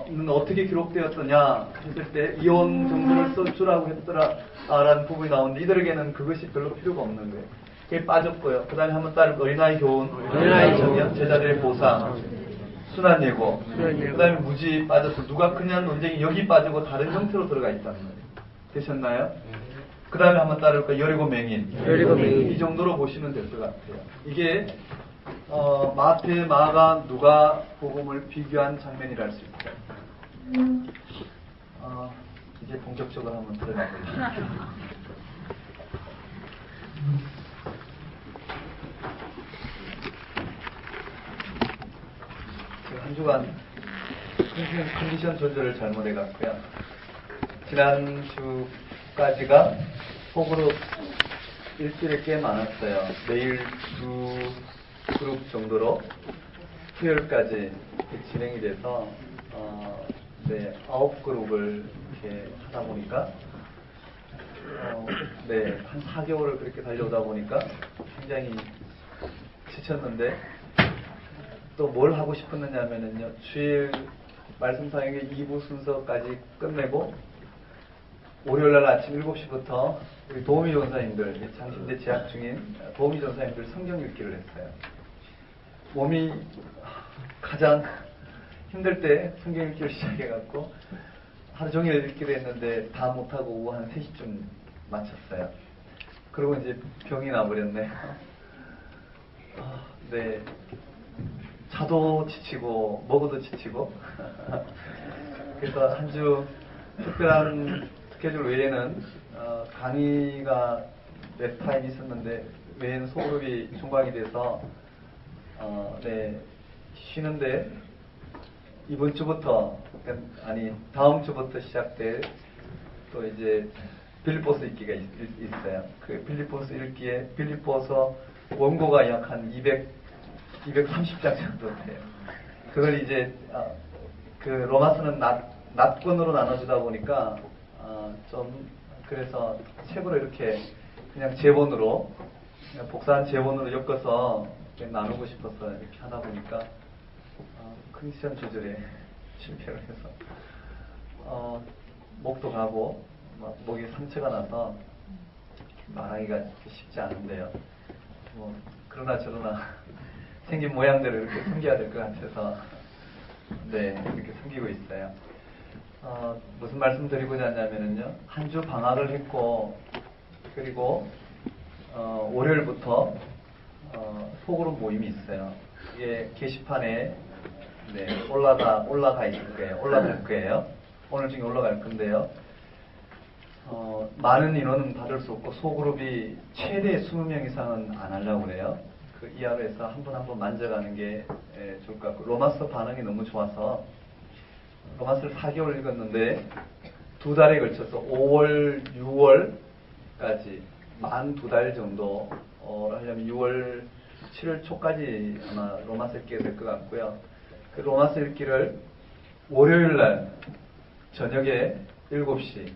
는 어떻게 기록되었더냐 했을 때, 이혼 정도를 써주라고 했더라, 라는 부분이 나오는데, 이들에게는 그것이 별로 필요가 없는 거예요. 그게 빠졌고요. 그 다음에 한번 따를 어린아이 교훈, 어린아이 교훈, 제자들의 보상, 순환예고, 그 다음에 무지 빠져서 누가 크냐는 논쟁이 여기 빠지고 다른 형태로 들어가 있다는 거예요. 되셨나요? 그 다음에 한번 따를까? 여리고 맹인. 여리고 맹인. 이 정도로 보시면 될 것 같아요. 이게 마태, 마가, 누가 복음을 비교한 장면이라 할 수 있어요. 이제 본격적으로 한번 들어가 보겠습니다. 한 주간 컨디션 조절을 잘못해갔고요. 지난주까지가 소그룹 일주일에 꽤 많았어요. 매일 2그룹 정도로 수요일까지 진행이 돼서 9그룹을 이렇게 하다 보니까 한 4개월을 그렇게 달려오다 보니까 굉장히 지쳤는데, 또 뭘 하고 싶었느냐면은요, 주일 말씀 사역의 2부 순서까지 끝내고, 월요일날 아침 7시부터 우리 도우미 전사님들, 장신대 재학 중인 도우미 전사님들 성경 읽기를 했어요. 몸이 가장 힘들 때 성경 읽기를 시작해갖고, 하루 종일 읽기를 했는데, 다 못하고 오후 한 3시쯤 마쳤어요. 그리고 이제 병이 나버렸네. 네. 자도 지치고 먹어도 지치고 그래서 한 주 특별한 스케줄 외에는 강의가 몇 타임 있었는데 외에는 소그룹이 중박이 돼서 쉬는데, 이번 주부터 다음 주부터 시작될 또 이제 빌립보서 읽기가 있어요. 그 빌립보서 읽기에 빌립보서 원고가 약 한 230장 정도 돼요. 그걸 이제 그 로마서는 낱권으로 나눠주다 보니까 좀 그래서 책으로 이렇게 그냥 제본으로, 그냥 복사한 제본으로 엮어서 나누고 싶어서 이렇게 하다 보니까 컨디션 조절에 실패를 해서 목도 가고 목에 상처가 나서 말하기가 쉽지 않은데요. 그러나 저러나 생긴 모양대로 이렇게 숨겨야 될 것 같아서 이렇게 숨기고 있어요. 무슨 말씀 드리고자 하냐면은요, 한 주 방학을 했고, 그리고 월요일부터 소그룹 모임이 있어요. 이게 게시판에 올라가 있을 거예요. 올라갈 거예요. 오늘 중에 올라갈 건데요. 많은 인원은 받을 수 없고, 소그룹이 최대 20명 이상은 안 하려고 그래요. 그 이하로 해서 한 번 한 번 만져가는 게 좋을 것 같고, 로마서 반응이 너무 좋아서 로마서를 4개월 읽었는데 2달에 걸쳐서 5월, 6월까지 만 2달 정도 하려면 6월, 7월 초까지 아마 로마서 읽게 될 것 같고요. 그 로마서 읽기를 월요일날 저녁에 7시,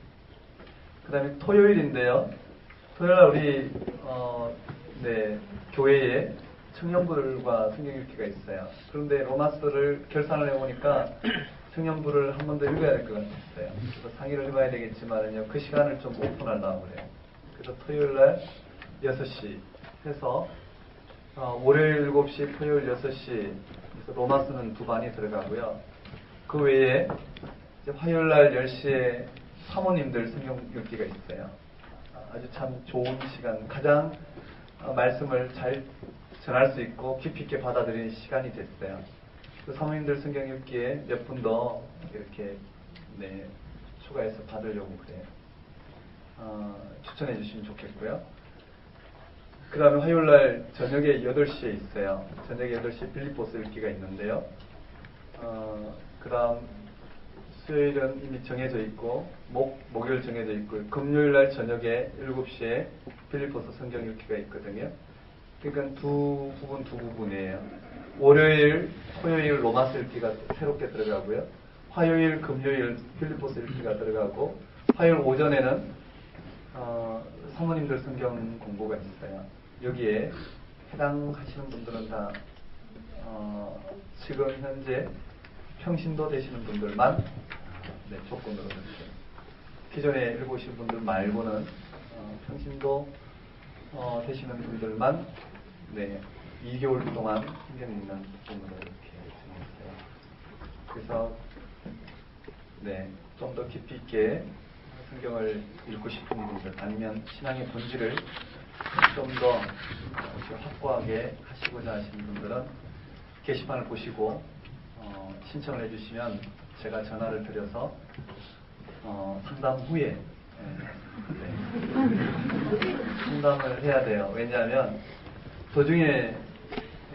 그 다음에 토요일인데요. 토요일날 우리 교회에 청년부들과 성경 읽기가 있어요. 그런데 로마서를 결산을 해보니까 청년부를 한 번 더 읽어야 될 것 같았어요. 그래서 상의를 해봐야 되겠지만은요, 그 시간을 좀 오픈하려고 그래요. 그래서 토요일날 6시 해서 월요일 7시, 토요일 6시, 그래서 로마서는 2반이 들어가고요. 그 외에 이제 화요일날 10시에 사모님들 성경 읽기가 있어요. 아주 참 좋은 시간, 가장 말씀을 잘 전할 수 있고 깊이 있게 받아들이는 시간이 됐어요. 그 사모님들 성경 읽기에 몇 분 더 이렇게 추가해서 받으려고 그래요. 추천해 주시면 좋겠고요. 그 다음에 화요일날 저녁에 8시에 있어요. 저녁에 8시에 빌립보서 읽기가 있는데요. 그 다음 수요일은 이미 정해져 있고, 목요일 정해져 있고, 금요일날 저녁에 7시에 빌립보서 성경 읽기가 있거든요. 그러니까 두 부분이에요. 월요일, 토요일 로마서 읽기가 새롭게 들어가고요. 화요일, 금요일 빌립보서 읽기가 들어가고, 화요일 오전에는 사모님들 성경 공부가 있어요. 여기에 해당하시는 분들은 다 지금 현재 평신도 되시는 분들만 조건으로 이렇게 기존에 읽으신 분들 말고는 평신도 되시는 분들만 2개월 동안 성경 읽는 부분으로 이렇게 정했어요. 그래서 좀 더 깊이 있게 성경을 읽고 싶은 분들 아니면 신앙의 본질을 좀 더 확고하게 하시고자 하시는 분들은 게시판을 보시고 신청을 해주시면 제가 전화를 드려서 상담 후에 상담을 해야 돼요. 왜냐하면 도중에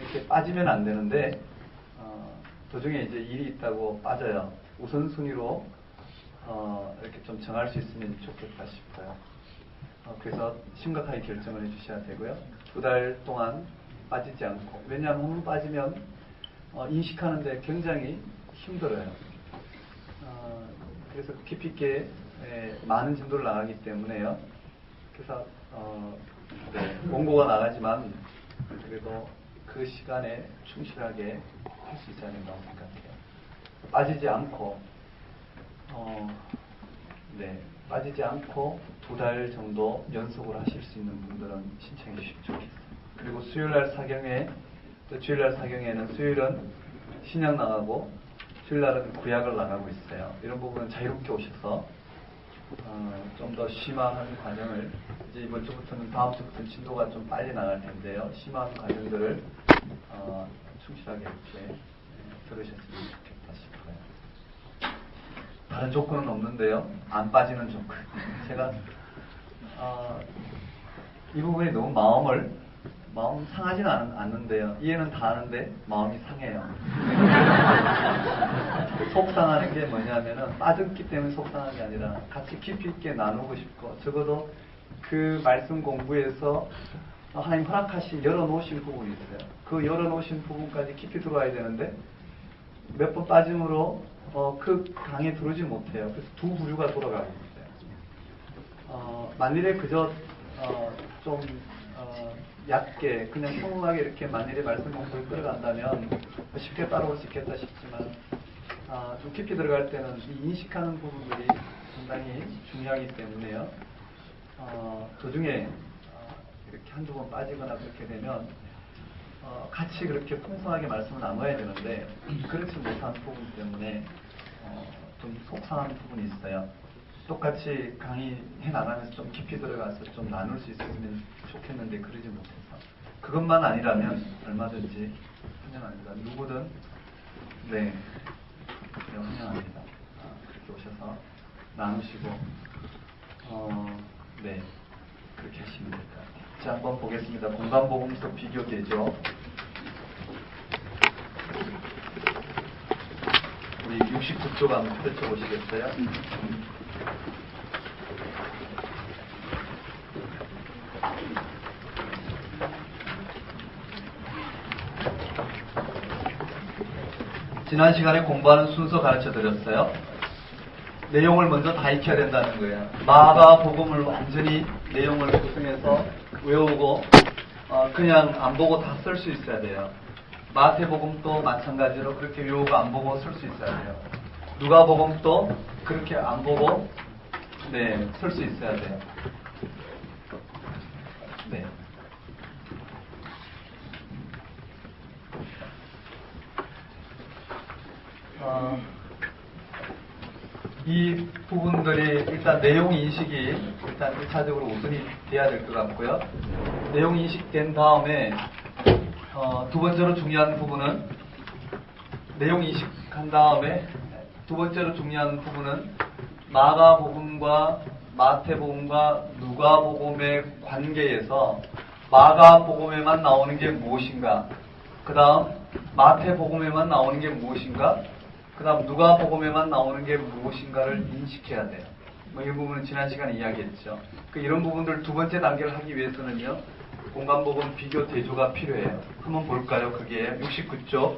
이렇게 빠지면 안 되는데 도중에 이제 일이 있다고 빠져요. 우선순위로 이렇게 좀 정할 수 있으면 좋겠다 싶어요. 그래서 심각하게 결정을 해주셔야 되고요. 2달 동안 빠지지 않고, 왜냐하면 한 번 빠지면 인식하는데 굉장히 힘들어요. 그래서 깊이 있게 많은 진도를 나가기 때문에요. 그래서 원고가 나가지만 그래도 그 시간에 충실하게 할 수 있어야 된다고 생각해요. 빠지지 않고 빠지지 않고 2달 정도 연속으로 하실 수 있는 분들은 신청해 주시면 좋겠어요. 그리고 수요일날 사경회, 또 주일날 사경회는 수요일은 신약 나가고 주일날은 구약을 나가고 있어요. 이런 부분은 자유롭게 오셔서 좀 더 심화한 과정을, 이제 이번 주부터는 다음 주부터는 진도가 좀 빨리 나갈 텐데요. 심화한 과정들을 충실하게 이렇게 들으셨으면 좋겠다 싶어요. 다른 조건은 없는데요. 안 빠지는 조건. 제가 이 부분이 너무 마음 상하지는 않는데요. 이해는 다 하는데 마음이 상해요. 속상하는 게 뭐냐면은 빠졌기 때문에 속상한 게 아니라 같이 깊이 있게 나누고 싶고, 적어도 그 말씀 공부에서 하나님 허락하신 열어놓으신 부분이 있어요. 그 열어놓으신 부분까지 깊이 들어와야 되는데 몇 번 빠짐으로 그 강에 들어오지 못해요. 그래서 두 부류가 돌아가고 있어요. 만일에 그저 좀 얕게 그냥 평범하게 이렇게 만일에 말씀 공부를 끌어간다면 쉽게 따라올 수 있겠다 싶지만 좀 깊이 들어갈 때는 이 인식하는 부분들이 상당히 중요하기 때문에요. 도중에 이렇게 한두 번 빠지거나 그렇게 되면 같이 그렇게 풍성하게 말씀을 나눠야 되는데 그렇지 못한 부분 때문에 좀 속상한 부분이 있어요. 똑같이 강의해 나가면서 좀 깊이 들어가서 좀 나눌 수 있었으면 좋겠는데 그러지 못해서, 그것만 아니라면 얼마든지 환영합니다. 누구든 환영합니다. 그렇게 오셔서 나누시고 그렇게 하시면 될 것 같아요. 자, 한번 보겠습니다. 공간복음서 비교되죠. 우리 69쪽 한번 펼쳐보시겠어요? 지난 시간에 공부하는 순서 가르쳐 드렸어요. 내용을 먼저 다 익혀야 된다는 거예요. 마가복음을 완전히 내용을 구성해서 외우고 그냥 안 보고 다 쓸 수 있어야 돼요. 마태복음도 마찬가지로 그렇게 외우고 안 보고 쓸 수 있어야 돼요. 누가복음도 그렇게 안 보고 쓸 수 있어야 돼요. 이 부분들이 일단 내용 인식이 일단 1차적으로 우선이 돼야 될 것 같고요. 내용 인식된 다음에 두 번째로 중요한 부분은 내용 인식한 다음에 두 번째로 중요한 부분은 마가복음과 마태복음과 누가복음의 관계에서 마가복음에만 나오는 게 무엇인가? 그 다음 마태복음에만 나오는 게 무엇인가? 그 다음 누가복음에만 나오는 게 무엇인가를 인식해야 돼요. 이 부분은 지난 시간에 이야기했죠. 이런 부분들 두 번째 단계를 하기 위해서는요, 공간복음 비교 대조가 필요해요. 한번 볼까요? 그게 69쪽.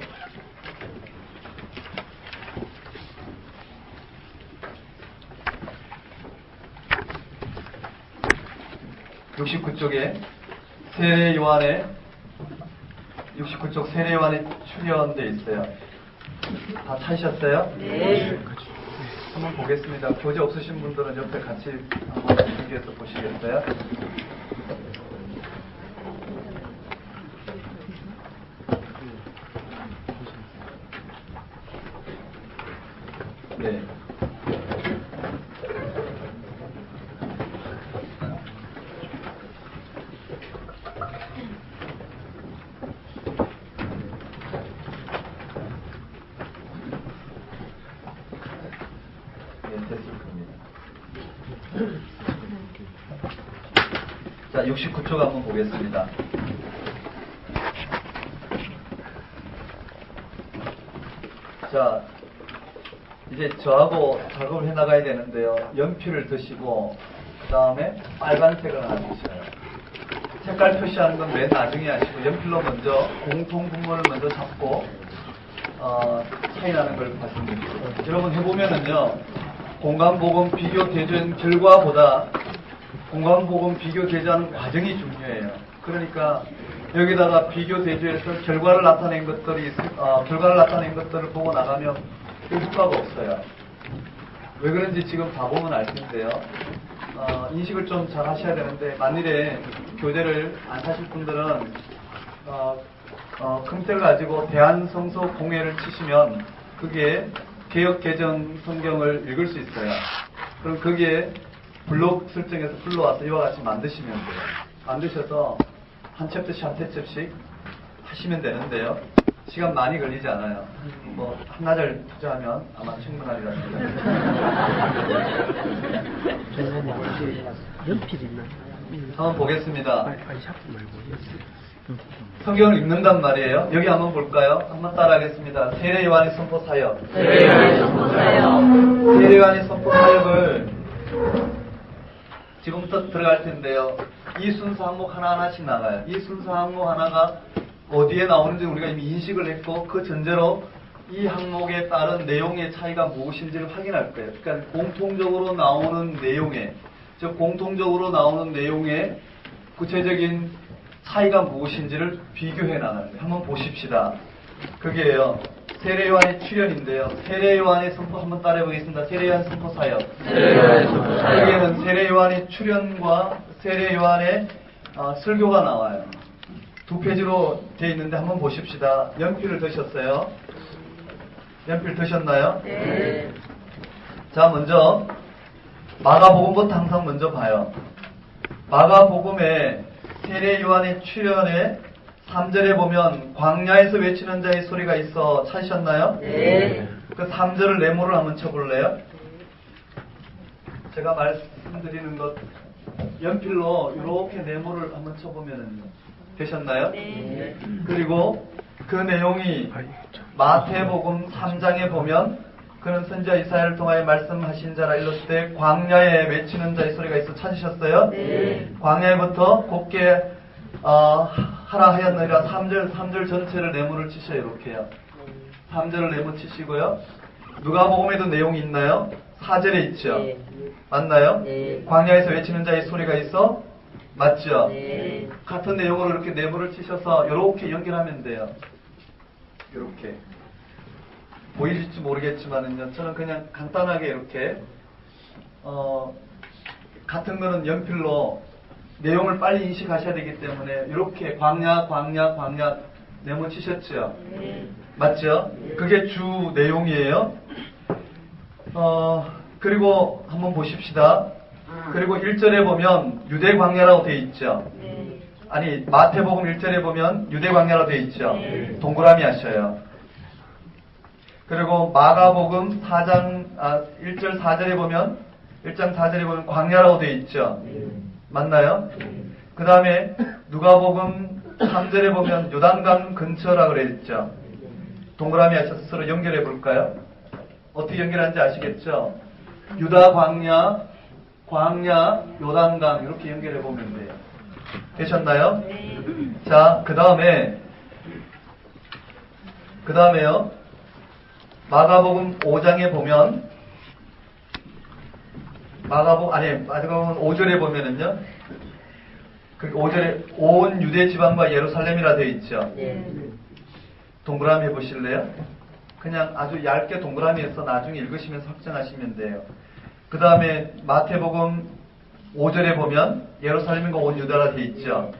69쪽에 세례 요한의 69쪽 세례 요한이 출연되어 있어요. 다 찾으셨어요? 네. 한번 보겠습니다. 교재 없으신 분들은 옆에 같이 한번 비교해서 보시겠어요? 네. 됐을 겁니다. 자, 69쪽 한번 보겠습니다. 자, 이제 저하고 작업을 해나가야 되는데요. 연필을 드시고 그 다음에 빨간색을 하나 드셔요. 색깔 표시하는 건 맨 나중에 하시고 연필로 먼저 공통 분모를 먼저 잡고 차이 나는 걸 말씀드릴게요. 여러분 해보면은요, 공간복음 비교 대조한 결과보다 공간복음 비교 대조하는 과정이 중요해요. 그러니까 여기다가 비교 대조해서 결과를 나타낸 것들을 보고 나가면 효과가 없어요. 왜 그런지 지금 봐보면 알 텐데요. 인식을 좀 잘 하셔야 되는데, 만일에 교재를 안 사실 분들은 컴퓨터를 가지고 대한성서 공회를 치시면 그게 개역개정 성경을 읽을 수 있어요. 그럼 거기에 블록 설정해서 불러와서 이와 같이 만드시면 돼요. 만드셔서 한 챕터씩 한 챕터씩 하시면 되는데요. 시간 많이 걸리지 않아요. 뭐 한나절 투자하면 아마 충분하리라 생각합니다. 연필 있나? 한번 보겠습니다. 빨리 샤프 말고 성경을 읽는단 말이에요. 여기 한번 볼까요? 한번 따라하겠습니다. 세례 요한의 선포 사역. 세례 요한의 선포 사역. 세례 요한의 선포 사역을 지금부터 들어갈 텐데요. 이 순서 항목 하나하나씩 나가요. 이 순서 항목 하나가 어디에 나오는지 우리가 이미 인식을 했고, 그 전제로 이 항목에 따른 내용의 차이가 무엇인지를 확인할 거예요. 그러니까 공통적으로 나오는 내용에, 즉 공통적으로 나오는 내용의 구체적인 차이가 무엇인지를 비교해 나가요. 한번 보십시다. 그게요, 세례 요한의 출현인데요. 세례 요한의 선포 한번 따라해 보겠습니다. 세례 요한 선포 사역. 세례 요한의 선포 사역. 여기에는 세례 요한의 출현과 세례 요한의 설교가 나와요. 두 페이지로 되어 있는데 한번 보십시다. 연필을 드셨어요? 연필 드셨나요? 네. 자, 먼저 마가복음부터 항상 먼저 봐요. 마가복음에 세례 요한의 출현에 3절에 보면 광야에서 외치는 자의 소리가 있어. 찾으셨나요? 네. 그 3절을 네모를 한번 쳐볼래요? 제가 말씀드리는 것 연필로 이렇게 네모를 한번 쳐보면은요. 되셨나요? 네. 그리고 그 내용이 마태복음 3장에 보면 그는 선지자 이사야를 통하여 말씀하신 자라 일렀을 때 광야에 외치는 자의 소리가 있어. 찾으셨어요? 네. 광야에부터 곱게 하라 하였느니라. 3절 전체를 네모를 치셔요. 이렇게요. 3절을 네모 치시고요. 누가복음에도 내용이 있나요? 4절에 있죠. 네. 맞나요? 네. 광야에서 외치는 자의 소리가 있어. 맞죠? 네. 같은 내용으로 이렇게 네모를 치셔서 이렇게 연결하면 돼요. 이렇게. 보이실지 모르겠지만은요, 저는 그냥 간단하게 이렇게 같은 거는 연필로 내용을 빨리 인식하셔야 되기 때문에 이렇게 광야 네모 치셨죠? 네. 맞죠? 그게 주 내용이에요. 그리고 한번 보십시다. 그리고 1절에 보면 유대 광야라고 되어 있죠. 네. 아니, 마태복음 1절에 보면 유대 광야라고 되어 있죠. 네. 동그라미 하셔요. 그리고 마가복음 1절 4절에 보면 1장 4절에 보면 광야라고 되어 있죠. 맞나요? 그 다음에 누가복음 3절에 보면 요단강 근처라 그랬죠. 동그라미 하셔서 서로 연결해 볼까요? 어떻게 연결하는지 아시겠죠? 유다 광야, 요단강 이렇게 연결해 보면 돼요. 되셨나요? 자, 그 다음에요. 마가복음 5장에 보면 마가복음 5절에 보면은요. 그 5절에 온 유대 지방과 예루살렘이라 되어 있죠. 동그라미 해보실래요? 그냥 아주 얇게 동그라미해서 나중에 읽으시면서 확정하시면 돼요. 그 다음에 마태복음 5절에 보면 예루살렘과 온 유다라 되어 있죠.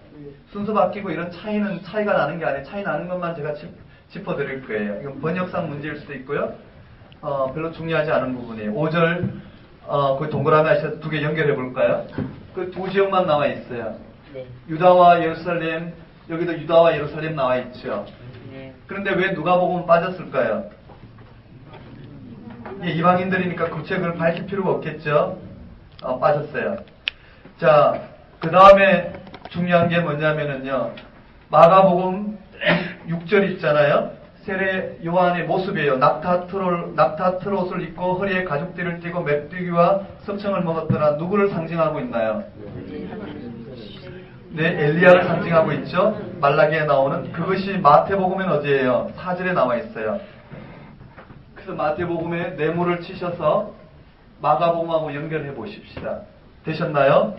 순서 바뀌고 이런 차이가 나는 게 아니에요. 차이 나는 것만 제가 짚어드릴 거예요. 이건 번역상 문제일 수도 있고요. 별로 중요하지 않은 부분이에요. 5절 그 동그라미 하셔서 두 개 연결해 볼까요? 그 두 지역만 나와 있어요. 유다와 예루살렘, 여기도 유다와 예루살렘 나와 있죠. 그런데 왜 누가복음 빠졌을까요? 이방인들이니까 굳이 그걸 밝힐 필요가 없겠죠. 빠졌어요. 자, 그 다음에 중요한 게 뭐냐면은요. 마가복음 6절 있잖아요. 세례 요한의 모습이에요. 낙타트롯을 입고 허리에 가죽띠를 띠고 메뚜기와 석청을 먹었더라. 누구를 상징하고 있나요? 네, 엘리야를 상징하고 있죠. 말라기에 나오는 그것이 마태복음엔 어디예요? 4절에 나와 있어요. 그래서 마태복음에 네모를 치셔서 마가복음하고 연결해 보십시다. 되셨나요?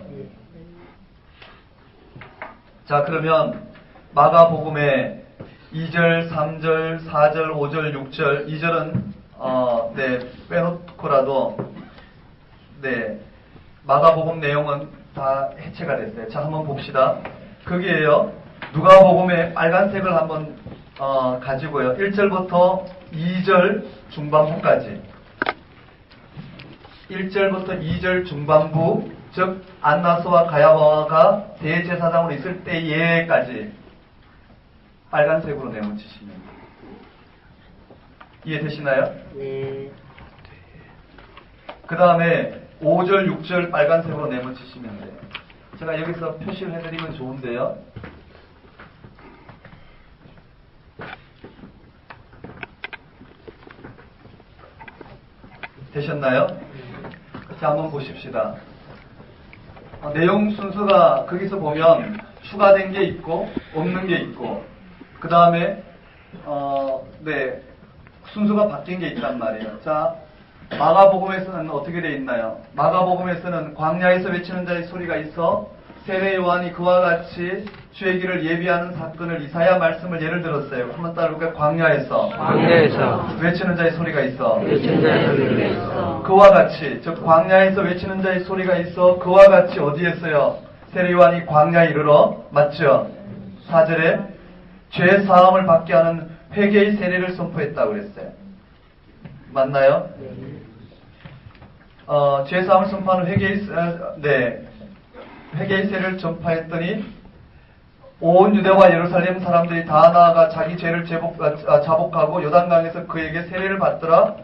자, 그러면 마가복음에 2절, 3절, 4절, 5절, 6절, 2절은 빼놓고라도 마가복음 내용은 다 해체가 됐어요. 자, 한번 봅시다. 거기에요. 누가복음의 빨간색을 한번 가지고요. 1절부터 2절 중반부까지. 1절부터 2절 중반부, 즉 안나스와 가야바가 대제사장으로 있을 때에까지 빨간색으로 네모치시면 이해되시나요? 네. 그 다음에 5절, 6절 빨간색으로 네모치시면 돼요. 제가 여기서 표시를 해드리면 좋은데요. 되셨나요? 자, 한번 보십시다. 내용 순서가 거기서 보면 추가된 게 있고 없는 게 있고 그 다음에 순서가 바뀐 게 있단 말이에요. 자, 마가복음에서는 어떻게 되어 있나요? 마가복음에서는 광야에서 외치는 자의 소리가 있어 세례 요한이 그와 같이 주의 길을 예비하는 사건을 이사야 말씀을 예를 들었어요. 한번 따라볼까요? 광야에서 외치는 자의 소리가 있어. 그와 같이, 즉 광야에서 외치는 자의 소리가 있어 그와 같이 어디에서요? 세례 요한이 광야에 이르러, 맞죠? 4절에 죄 사함을 받게 하는 회개의 세례를 선포했다고 그랬어요. 맞나요? 죄 사함을 선포하는 회개의 세례를 전파했더니 온 유대와 예루살렘 사람들이 다 나아가 자기 죄를 자복하고 요단강에서 그에게 세례를 받더라.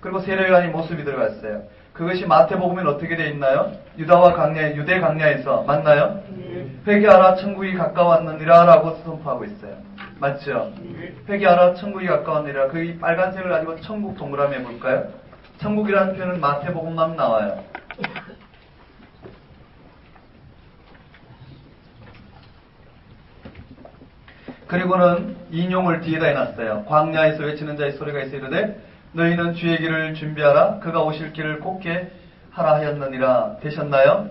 그리고 세례 요한이 모습이 들어갔어요. 그것이 마태복음엔 어떻게 되어 있나요? 유대 강야에서 맞나요? 회개하라 천국이 가까웠느니라 라고 선포하고 있어요. 맞죠? 회개하라 천국이 가까웠느니라. 그 빨간색을 가지고 천국 동그라미 해볼까요? 천국이라는 표현은 마태복음만 나와요. 그리고는 인용을 뒤에다 해놨어요. 광야에서 외치는 자의 소리가 있어 이르되 너희는 주의 길을 준비하라. 그가 오실 길을 곱게 하라 하였느니라. 되셨나요?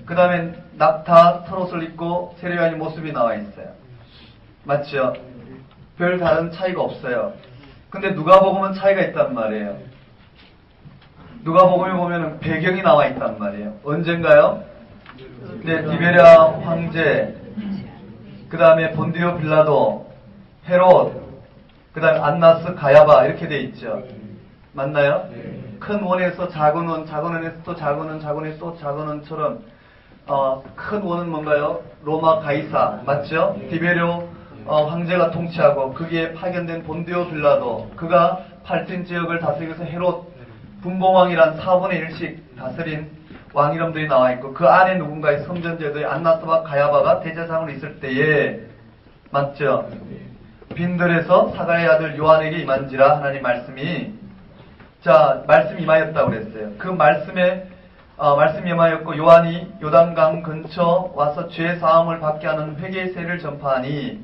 그 다음에 낙타 털옷을 입고 세례 요한의 모습이 나와 있어요. 맞죠? 별 다른 차이가 없어요. 근데 누가복음은 차이가 있단 말이에요. 누가복음에 보면은 배경이 나와 있단 말이에요. 언젠가요? 디베랴 황제, 그 다음에 본디오 빌라도, 헤롯, 그 다음에 안나스, 가야바 이렇게 돼 있죠. 맞나요? 큰 원에서 작은 원, 작은 원에서 또 작은 원, 작은 원에서 또 작은 원처럼 큰 원은 뭔가요? 로마 가이사, 맞죠? 디베료 황제가 통치하고 거기에 파견된 본디오 빌라도, 그가 팔틴 지역을 다스리면서 헤롯 분봉왕이란 4분의 1씩 다스린 왕 이름들이 나와 있고 그 안에 누군가의 성전제도에 안나스와 가야바가 대제사장으로 있을 때에 맞죠? 빈들에서 사가의 아들 요한에게 임한지라 하나님 말씀이 말씀 임하였다고 그랬어요. 그 말씀에 말씀 임하였고 요한이 요단강 근처 와서 죄 사함을 받게 하는 회개의 세를 전파하니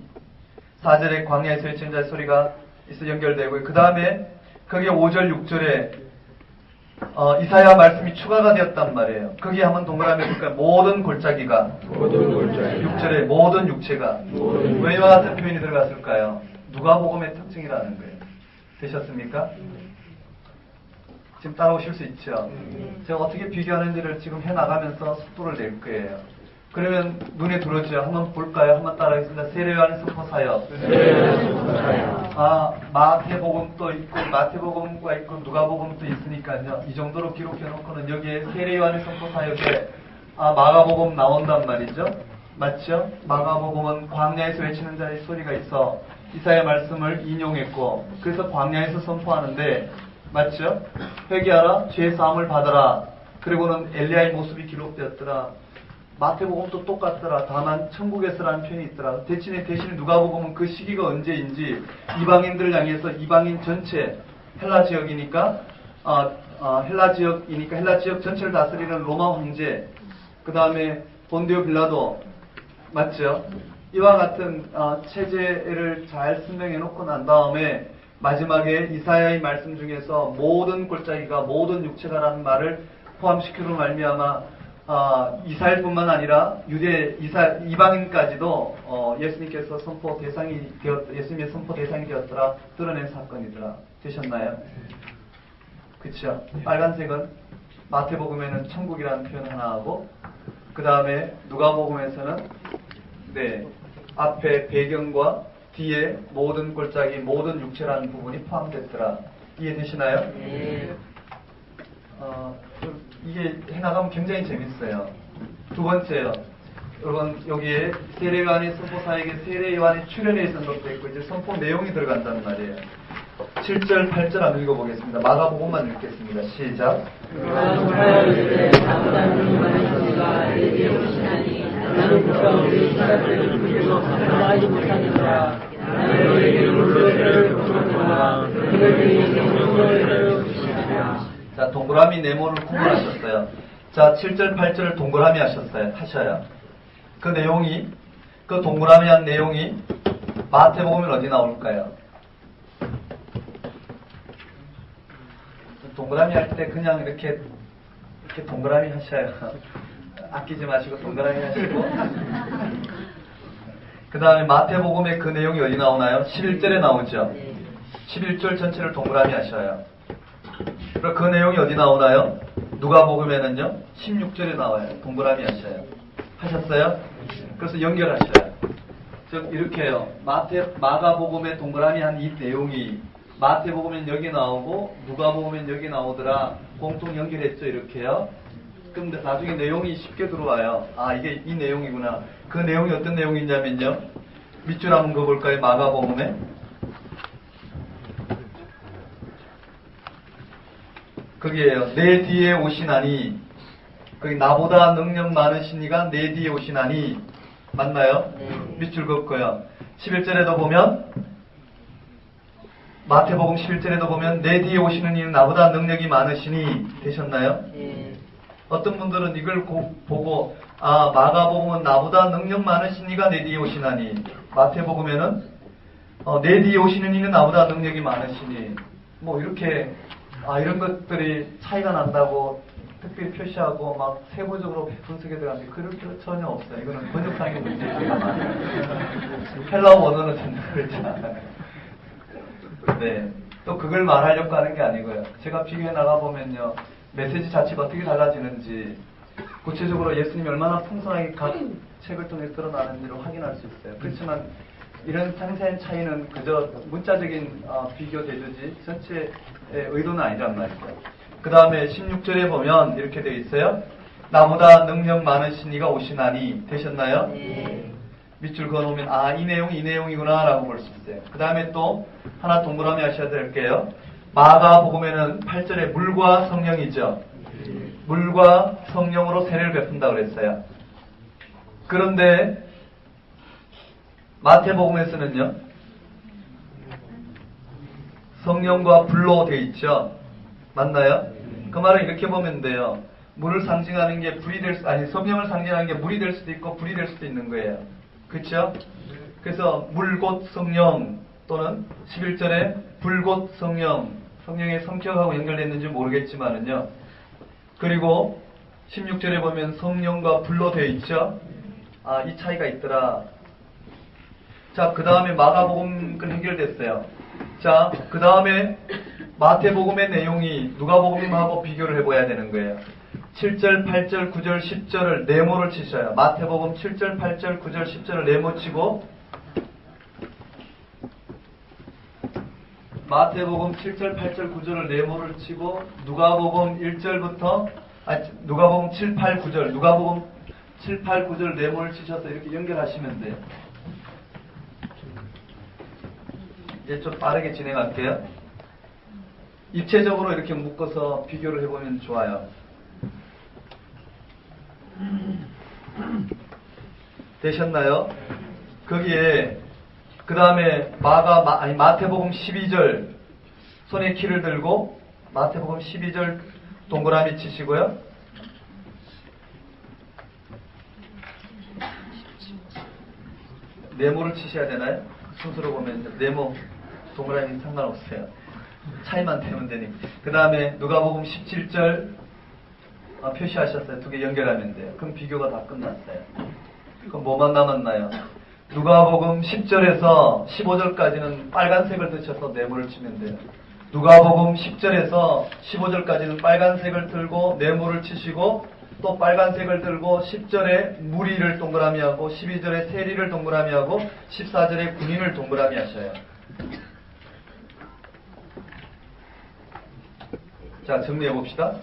4절에 광야에서 외치는 자의 소리가 있어 연결되고 그 다음에 거기에 5절 6절에 이사야 말씀이 추가가 되었단 말이에요. 거기에 한번 동그라미 볼까요? 모든 골짜기가 6절에 모든 육체가 왜 이와 같은 표현이 들어갔을까요? 누가복음의 특징이라는 거예요. 되셨습니까? 지금 따라오실 수 있죠? 제가 어떻게 비교하는지를 지금 해나가면서 속도를 낼 거예요. 그러면 눈에 들어오죠? 한번 볼까요? 한번 따라하겠습니다. 세례요한의 선포 사역. 마태복음도 있고 마태복음과 있고 누가복음도 있으니까요. 이 정도로 기록해 놓고는 여기에 세례요한의 선포 사역에 마가복음 나온단 말이죠. 맞죠? 마가복음은 광야에서 외치는 자의 소리가 있어 이사야 말씀을 인용했고 그래서 광야에서 선포하는데 맞죠? 회개하라 죄 사함을 받아라. 그리고는 엘리야의 모습이 기록되었더라. 마태복음도 똑같더라. 다만 천국에서라는 표현이 있더라. 대신에 누가복음은 그 시기가 언제인지 이방인들을 향해서 이방인 전체 헬라 지역이니까 헬라 지역 전체를 다스리는 로마 황제 그 다음에 본디오 빌라도 맞죠? 이와 같은 체제를 잘 설명해 놓고 난 다음에 마지막에 이사야의 말씀 중에서 모든 골짜기가 모든 육체가라는 말을 포함시키로 말미암아 이스라엘뿐만 아니라 이방인까지도 예수님께서 예수님의 선포 대상이 되었더라 드러낸 사건이더라. 되셨나요? 그쵸? 빨간색은 마태복음에는 천국이라는 표현 하나 하고 그 다음에 누가복음에서는 앞에 배경과 뒤에 모든 골짜기 모든 육체라는 부분이 포함됐더라. 이해되시나요? 네. 이게 해나가면 굉장히 재밌어요. 두 번째요. 여러분 여기에 세례요한의 선포사에게 세례요한이 출연해 선포도 있고 이제 선포 내용이 들어간다는 말이에요. 7절 8절 한번 읽어보겠습니다. 마가복음만 읽겠습니다. 시작. 자, 동그라미 네모를 구분하셨어요. 자, 7절, 8절을 동그라미 하셔요. 그 내용이, 그 동그라미 한 내용이 마태복음은 어디 나올까요? 동그라미 할 때 그냥 이렇게 동그라미 하셔요. 아끼지 마시고 동그라미 하시고. 그 다음에 마태복음의 그 내용이 어디 나오나요? 11절에 나오죠. 11절 전체를 동그라미 하셔요. 그럼 그 내용이 어디 나오나요? 누가복음에는요 16절에 나와요. 동그라미 하셔요. 하셨어요? 그래서 연결하셔요. 즉 이렇게요. 마가복음의 동그라미 한 이 내용이 마태복음엔 여기 나오고 누가복음엔 여기 나오더라. 공통 연결했죠. 이렇게요. 근데 나중에 내용이 쉽게 들어와요. 이게 이 내용이구나. 그 내용이 어떤 내용이냐면요. 밑줄 한번 그어볼까요? 마가복음에 거기에요. 내 뒤에 오시나니 거기 나보다 능력 많으신 이가 내 뒤에 오시나니 맞나요? 밑줄 긋고요. 11절에도 보면 마태복음 11절에도 보면 내 뒤에 오시는 이는 나보다 능력이 많으시니 되셨나요? 어떤 분들은 이걸 보고 마가복음은 나보다 능력 많으신 이가 내 뒤에 오시나니 마태복음에는 내 뒤에 오시는 이는 나보다 능력이 많으시니 이렇게 이런 것들이 차이가 난다고 특별히 표시하고 막 세부적으로 분석에 들어가는데 그럴 필요 전혀 없어요. 이거는 번역상의 문제가 많아요. 헬라어 원어는 전혀 그렇지 않아요. 네. 또 그걸 말하려고 하는 게 아니고요. 제가 비교해 나가보면요. 메시지 자체가 어떻게 달라지는지 구체적으로 예수님이 얼마나 풍성하게 각 책을 통해 드러나는지를 확인할 수 있어요. 그렇지만 이런 상세한 차이는 그저 문자적인 비교 대조지 전체의 의도는 아니란 말이죠. 그 다음에 16절에 보면 이렇게 되어 있어요. 나보다 능력 많으신 이가 오시나니 되셨나요? 네. 밑줄 그어놓으면 이 내용이구나 라고 볼 수 있어요. 그 다음에 또 하나 동그라미 하셔야 될게요. 마가복음에는 8절에 물과 성령이죠. 물과 성령으로 세례를 베푼다고 그랬어요. 그런데 마태복음에서는요, 성령과 불로 되어 있죠. 맞나요? 그 말은 이렇게 보면 돼요. 물을 상징하는 게 불이 될 수, 아니, 성령을 상징하는 게 물이 될 수도 있고 불이 될 수도 있는 거예요. 그렇죠? 그래서 물 곧 성령, 또는 11절에 불 곧 성령, 성령의 성격하고 연결됐는지 모르겠지만은요. 그리고 16절에 보면 성령과 불로 되어 있죠. 아, 이 차이가 있더라. 자, 그 다음에 마가복음 해결됐어요. 자, 그 다음에 마태복음의 내용이 누가복음하고 비교를 해봐야 되는 거예요. 7절, 8절, 9절, 10절을 네모를 치셔요. 마태복음 7절, 8절, 9절, 10절을 네모 치고, 마태복음 7절, 8절, 9절을 네모를 치고, 누가복음 1절부터, 누가복음 7, 8, 9절, 누가복음 7, 8, 9절 네모를 치셔서 이렇게 연결하시면 돼요. 이제 좀 빠르게 진행할게요. 입체적으로 이렇게 묶어서 비교를 해보면 좋아요. 되셨나요? 거기에 그 다음에 마태복음 12절 손에 키를 들고 마태복음 12절 동그라미 치시고요. 네모를 치셔야 되나요? 순서로 보면 네모 동그라미 상관없어요. 차이만 되면 되니까. 그 다음에 누가복음 17절 표시하셨어요. 두 개 연결하면 돼요. 그럼 비교가 다 끝났어요. 그럼 뭐만 남았나요? 누가복음 10절에서 15절까지는 빨간색을 드셔서 네모를 치면 돼요. 누가복음 10절에서 15절까지는 빨간색을 들고 네모를 치시고, 또 빨간색을 들고 10절에 무리를 동그라미 하고 12절에 세리를 동그라미 하고 14절에 군인을 동그라미 하셔요. 자, 정리해 봅시다.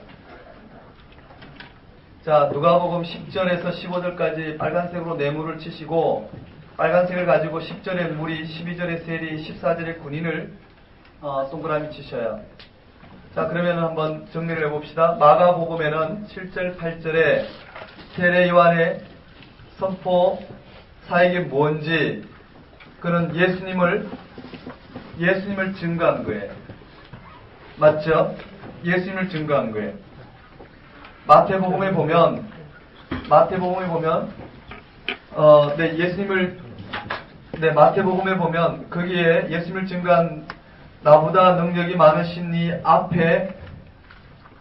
자, 누가복음 10절에서 15절까지 빨간색으로 네모를 치시고, 빨간색을 가지고 10절에 무리, 12절에 세리, 14절에 군인을 동그라미 치셔요. 자, 그러면 한번 정리를 해봅시다. 마가복음에는 7절, 8절에 세례 요한의 선포 사역이 뭔지, 그는 예수님을 증거한 거예요. 맞죠? 예수님을 증거한 거예요. 마태복음에 보면 마태복음에 보면 거기에 예수님을 증거한 나보다 능력이 많으신 이 앞에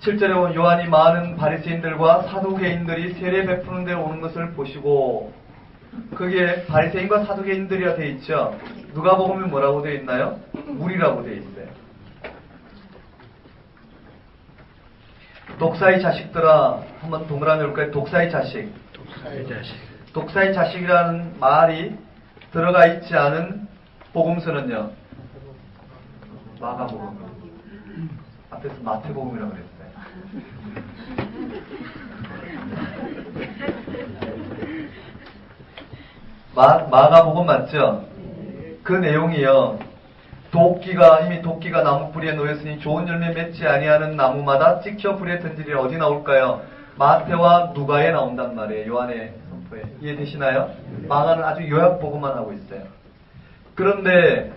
7절에 보면 요한이 많은 바리새인들과 사두개인들이 세례 베푸는 데 오는 것을 보시고, 거기에 바리새인과 사두개인들이라 되어 있죠. 누가복음에 뭐라고 되어 있나요? 무리라고 되어 있어요. 독사의 자식들아, 한번 동그라미 볼까요? 독사의 자식. 독사의 자식이라는 말이 들어가 있지 않은 복음서는요, 마가복음. 앞에서 마태복음이라고 그랬어요. 마가복음 맞죠? 그 내용이요, 이미 도끼가 나무 뿌리에 놓였으니 좋은 열매 맺지 아니하는 나무마다 찍혀 불에 던지리라. 어디 나올까요? 마태와 누가에 나온단 말이에요. 요한의 선포에. 이해되시나요? 마가는 아주 요약보고만 하고 있어요. 그런데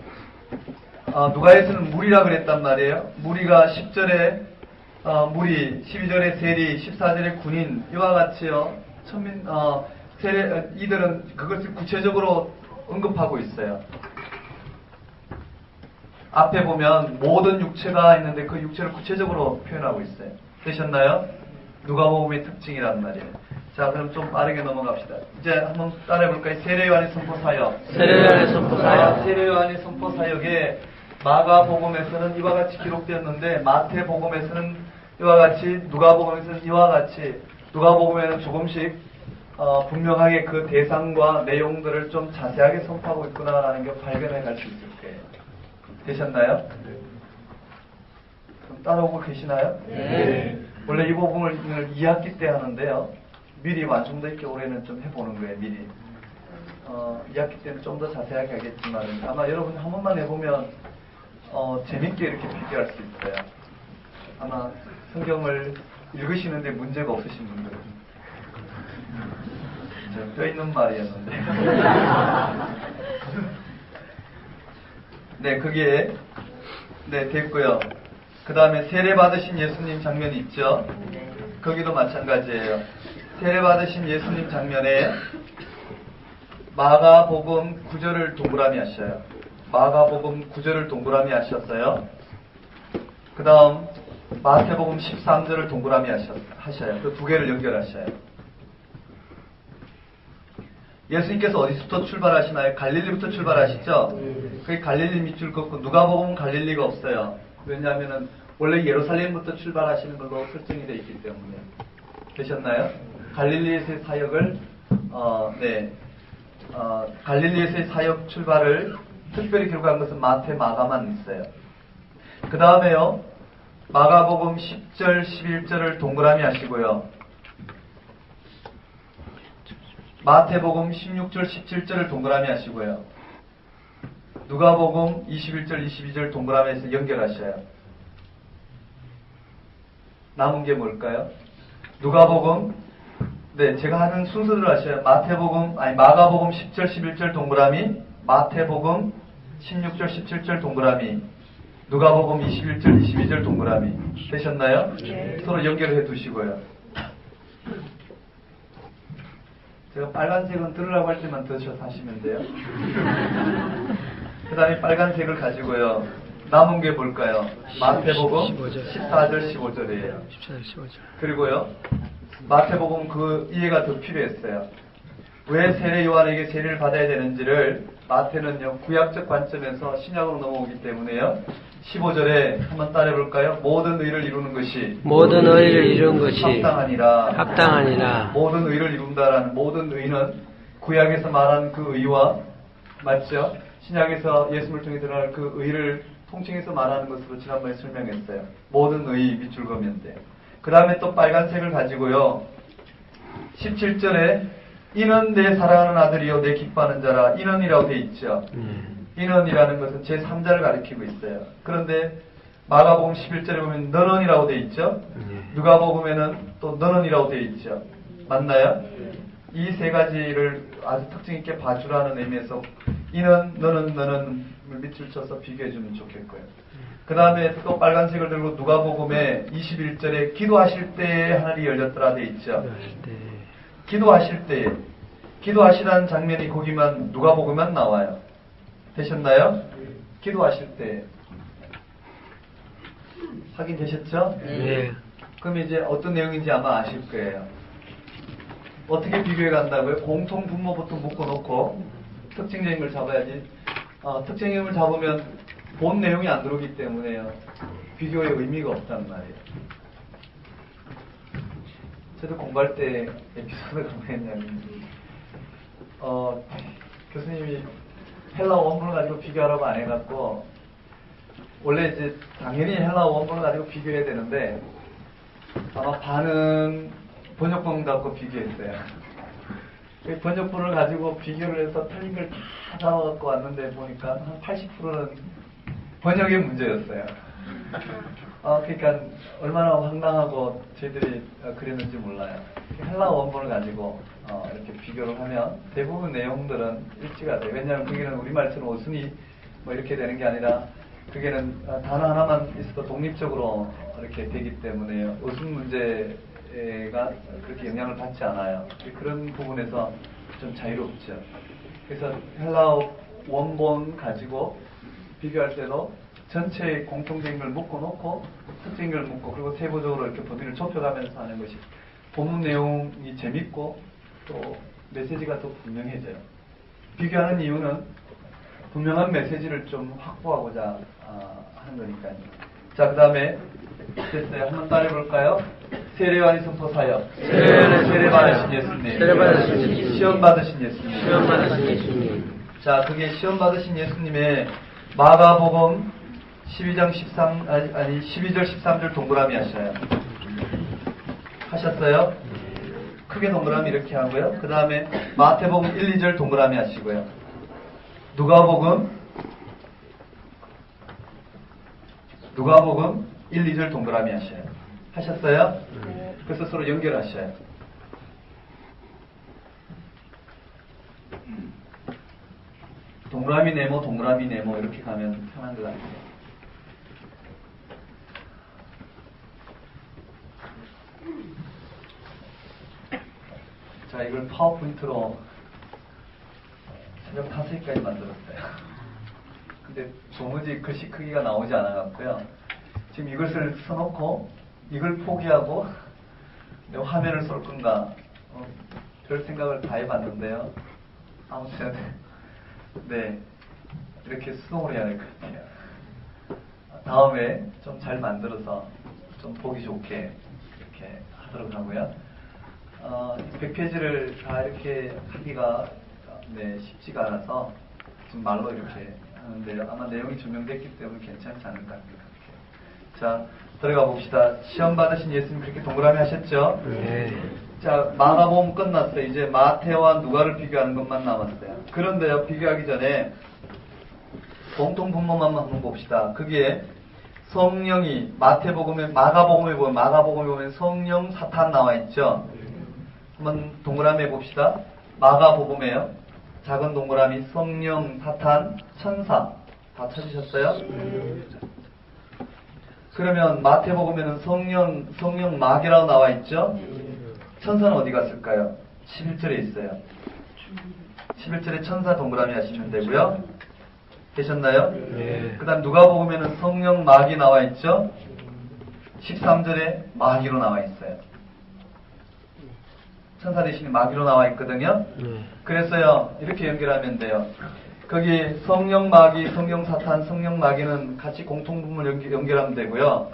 누가에서는 무리라 그랬단 말이에요. 무리가 10절에 무리, 12절에 세리, 14절에 군인, 이와 같이요, 이들은 그것을 구체적으로 언급하고 있어요. 앞에 보면 모든 육체가 있는데 그 육체를 구체적으로 표현하고 있어요. 되셨나요? 누가복음의 특징이란 말이에요. 자, 그럼 좀 빠르게 넘어갑시다. 이제 한번 따라해볼까요? 세례 요한의 선포 사역. 세례 요한의 선포 사역. 세례 요한의 선포 사역에 마가복음에서는 이와 같이 기록되었는데, 마태복음에서는 이와 같이, 누가복음에서는 이와 같이, 누가복음에는 조금씩 분명하게 그 대상과 내용들을 좀 자세하게 선포하고 있구나라는 게 발견해 갈 수 있을 거예요. 되셨나요? 그럼 따라오고 계시나요? 네. 원래 이 부분을 2학기 때 하는데요, 미리 완성도 있게 올해는 좀 해보는 거예요. 미리 2학기 때는 좀 더 자세하게 하겠지만 아마 여러분 한 번만 해보면 재밌게 이렇게 비교할 수 있어요. 아마 성경을 읽으시는데 문제가 없으신 분들. 뼈 있는 말이었는데. 네, 그게 네 됐고요. 그 다음에 세례 받으신 예수님 장면이 있죠. 거기도 마찬가지예요. 세례 받으신 예수님 장면에 마가복음 9절을 동그라미 하셔요. 마가복음 9절을 동그라미 하셨어요. 그 다음 마태복음 13절을 동그라미 하셔요. 그 두 개를 연결하셔요. 예수님께서 어디서부터 출발하시나요? 갈릴리부터 출발하시죠? 그게 갈릴리 밑줄 긋고 누가복음은 갈릴리가 없어요. 왜냐하면 원래 예루살렘부터 출발하시는 걸로 설정이 되어 있기 때문에. 되셨나요? 갈릴리에서의 사역을 갈릴리에서의 사역 출발을 특별히 기록한 것은 마태, 마가만 있어요. 그 다음에요. 마가복음 10절, 11절을 동그라미 하시고요. 마태복음 16절, 17절을 동그라미 하시고요. 누가복음 21절, 22절 동그라미에서 연결하셔요. 남은 게 뭘까요? 누가복음, 네, 제가 하는 순서대로 하셔요. 마가복음 10절, 11절 동그라미, 마태복음 16절, 17절 동그라미, 누가복음 21절, 22절 동그라미. 되셨나요? 네. 서로 연결해 두시고요. 제가 빨간색은 들으라고 할 때만 드셔서 하시면 돼요. 그 다음에 빨간색을 가지고요. 남은 게 뭘까요? 마태복음 14절, 15절이에요. 14절, 15절. 그리고요. 마태복음 그 이해가 더 필요했어요. 왜 세례 요한에게 세례를 받아야 되는지를 마태는요. 구약적 관점에서 신약으로 넘어오기 때문에요. 15절에 한번 따라해볼까요? 모든 의를 이루는 것이 합당하니라. 모든 의를 이룬다라는 모든 의는 구약에서 말한 그 의와 맞죠? 신약에서 예수님을 통해 드러날 그 의를 통칭해서 말하는 것으로 지난번에 설명했어요. 모든 의 밑줄 그으면 돼요. 그 다음에 또 빨간색을 가지고요. 17절에 이는 내 사랑하는 아들이요 내 기뻐하는 자라. 인언이라고 되어 있죠. 인언이라는 것은 제3자를 가리키고 있어요. 그런데 마가복음 11절에 보면 너넌이라고 되어 있죠. 누가복음에는 또 너넌이라고 되어 있죠. 맞나요? 이 세 가지를 아주 특징 있게 봐주라는 의미에서 이는 너는 밑줄 쳐서 비교해 주면 좋겠고요. 그 다음에 또 빨간색을 들고 누가복음에 21절에 기도하실 때에 하늘이 열렸더라 되어 있죠. 기도하실 때에 기도하시라는 장면이 거기만 누가복음만 나와요. 되셨나요? 기도하실 때 확인되셨죠? 네. 그럼 이제 어떤 내용인지 아마 아실 거예요. 어떻게 비교해 간다고요? 공통 분모부터 묶어놓고 특징적인 걸 잡아야지. 특징적인 걸 잡으면 본 내용이 안 들어오기 때문에요. 비교의 의미가 없단 말이에요. 저도 공부할 때 에피소드가 뭐였냐면 교수님이 헬라어 원본을 가지고 비교하라고 안 해갖고 원래 이제 당연히 헬라어 원본을 가지고 비교해야 되는데 아마 반은 번역본 갖고 비교했어요. 번역본을 가지고 비교를 해서 틀린 걸 다 잡아갖고 왔는데 보니까 한 80%는 번역의 문제였어요. 그러니까 얼마나 황당하고 저희들이 그랬는지 몰라요. 헬라어 원본을 가지고 이렇게 비교를 하면 대부분 내용들은 일치가 돼요. 왜냐하면 그게는 우리말처럼 오순이 뭐 이렇게 되는 게 아니라 그게는 단어 하나만 있어도 독립적으로 이렇게 되기 때문에 오순 문제가 그렇게 영향을 받지 않아요. 그런 부분에서 좀 자유롭죠. 그래서 헬라어 원본 가지고 비교할 때도 전체의 공통적인 걸 묶어놓고 특징인 걸 묶고 그리고 세부적으로 이렇게 범위를 좁혀가면서 하는 것이 본문 내용이 재밌고 또 메시지가 더 분명해져요. 비교하는 이유는 분명한 메시지를 좀 확보하고자 하는 거니까요. 자, 그 다음에 됐어요. 한번 따라해볼까요? 세례요한이 선포사역. 세례 받으신 예수님. 시험 받으신 예수님. 자, 그게 시험 받으신 예수님의 마가복음 12절 13절 동그라미 하셔요. 하셨어요? 크게 동그라미 이렇게 하고요. 그 다음에 마태복음 1, 2절 동그라미 하시고요. 누가복음 1, 2절 동그라미 하셔요. 하셨어요? 그래서 서로 연결하셔요. 동그라미 네모, 동그라미 네모 이렇게 가면 편한 것 같아요. 자, 이걸 파워포인트로 새벽 5시까지 만들었어요. 근데 도무지 글씨 크기가 나오지 않아갖고요. 지금 이것을 써놓고 이걸 포기하고 내 화면을 쏠 건가 별 생각을 다 해봤는데요. 아무튼 네, 이렇게 수동으로 해야 될 것 같아요. 다음에 좀 잘 만들어서 좀 보기 좋게 이렇게 하도록 하고요. 100페이지를 다 이렇게 하기가 네, 쉽지가 않아서 지금 말로 이렇게 하는데요. 아마 내용이 증명됐기 때문에 괜찮지 않을까 생각해요. 자, 들어가 봅시다. 시험 받으신 예수님 그렇게 동그라미 하셨죠? 네. 자, 마가복음 끝났어요. 이제 마태와 누가를 비교하는 것만 남았어요. 그런데요, 비교하기 전에 공통분모만 한번 봅시다. 그게 성령이 마태복음에 마가복음에 보면 성령 사탄 나와 있죠. 한번 동그라미 해봅시다. 마가복음에요. 작은 동그라미 성령 사탄 천사 다 찾으셨어요? 그러면 마태복음에는 성령 마귀라고 나와 있죠. 천사는 어디 갔을까요? 11절에 있어요. 11절에 천사 동그라미 하시면 되고요. 되셨나요? 네. 그 다음 누가복음에는 성령 마귀 나와 있죠. 13절에 마귀로 나와 있어요. 천사 대신에 마귀로 나와 있거든요. 그래서요, 이렇게 연결하면 돼요. 거기 성령 마귀, 성령 사탄, 성령 마귀는 같이 공통분모를 연결하면 되고요.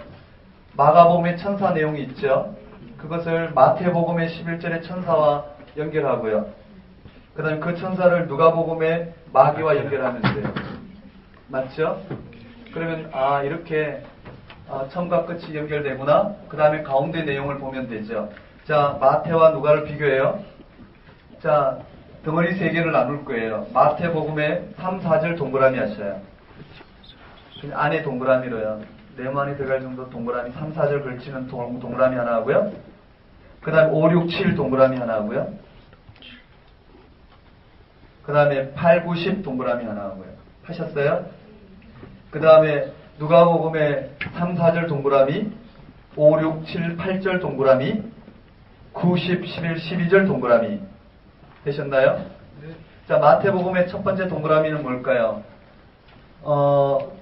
마가복음에 천사 내용이 있죠. 그것을 마태복음의 11절의 천사와 연결하고요. 그 다음에 그 천사를 누가복음의 마귀와 연결하면 돼요. 맞죠? 그러면 이렇게 처음과 끝이 연결되구나. 그 다음에 가운데 내용을 보면 되죠. 자, 마태와 누가를 비교해요. 자, 덩어리 3개를 나눌 거예요. 마태복음에 3, 4절 동그라미 하셔요. 안에 동그라미로요. 네모 안에 들어갈 정도 동그라미 3, 4절 걸치는 동그라미 하나 하고요. 그 다음에 5, 6, 7 동그라미 하나 하고요. 그 다음에 8, 9, 10 동그라미 하나 하고요. 하셨어요? 그 다음에 누가복음에 3, 4절 동그라미 5, 6, 7, 8절 동그라미 9, 10, 11, 12절 동그라미 되셨나요? 네. 자, 마태복음의 첫 번째 동그라미는 뭘까요?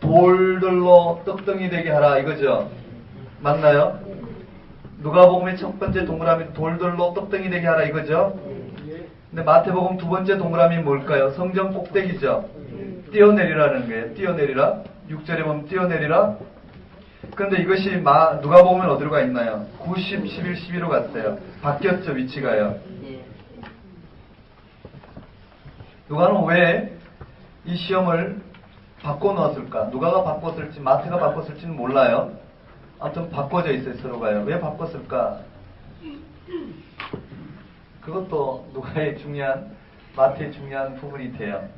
돌들로 떡덩이 되게 하라 이거죠? 맞나요? 누가복음의 첫 번째 동그라미 돌들로 떡덩이 되게 하라 이거죠? 근데 마태복음 두 번째 동그라미 뭘까요? 성전 꼭대기죠? 뛰어내리라는 거예요. 뛰어내리라. 6절에 보면 뛰어내리라. 그런데 이것이 누가복음은 어디로 가 있나요? 9, 10, 11, 12로 갔어요. 바뀌었죠, 위치가요. 누가는 왜 이 시험을 바꿔 넣었을까? 누가가 바꿨을지 마태가 바꿨을지는 몰라요. 아무튼 바꿔져 있어요, 서로가요. 왜 바꿨을까? 그것도 누가의 마태의 중요한 부분이 돼요.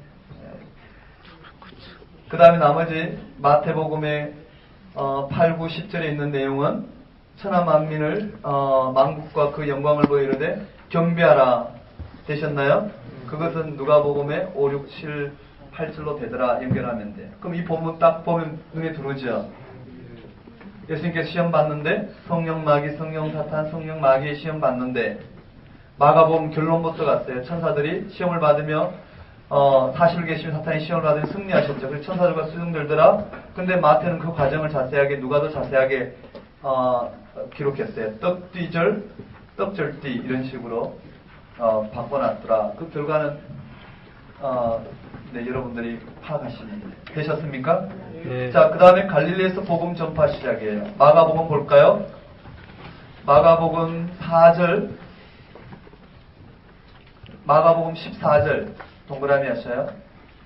그 다음에 나머지 마태복음의 8, 9, 10절에 있는 내용은 천하 만민을 만국과 그 영광을 보이르되 경배하라 되셨나요? 그것은 누가복음의 5, 6, 7, 8절로 되더라 연결하면 돼요. 그럼 이 본문 딱 보면 눈에 들어오죠. 예수님께서 시험 봤는데 성령 마귀, 성령 사탄, 성령 마귀의 시험 봤는데 마가복음 결론부터 갔어요. 천사들이 시험을 받으며 사실 계시면 사탄이 시험을 받으며 승리하셨죠. 그래서 천사들과 수종들더라. 근데 마태는 그 과정을 자세하게 누가도 자세하게 기록했어요. 떡뒤절, 떡절뒤 이런 식으로 바꿔놨더라. 그 결과는 네, 여러분들이 파악하시면 되셨습니까? 네. 자, 그 다음에 갈릴리에서 복음 전파 시작이에요. 마가복음 볼까요? 마가복음 4절, 마가복음 14절 동그라미 하셔요.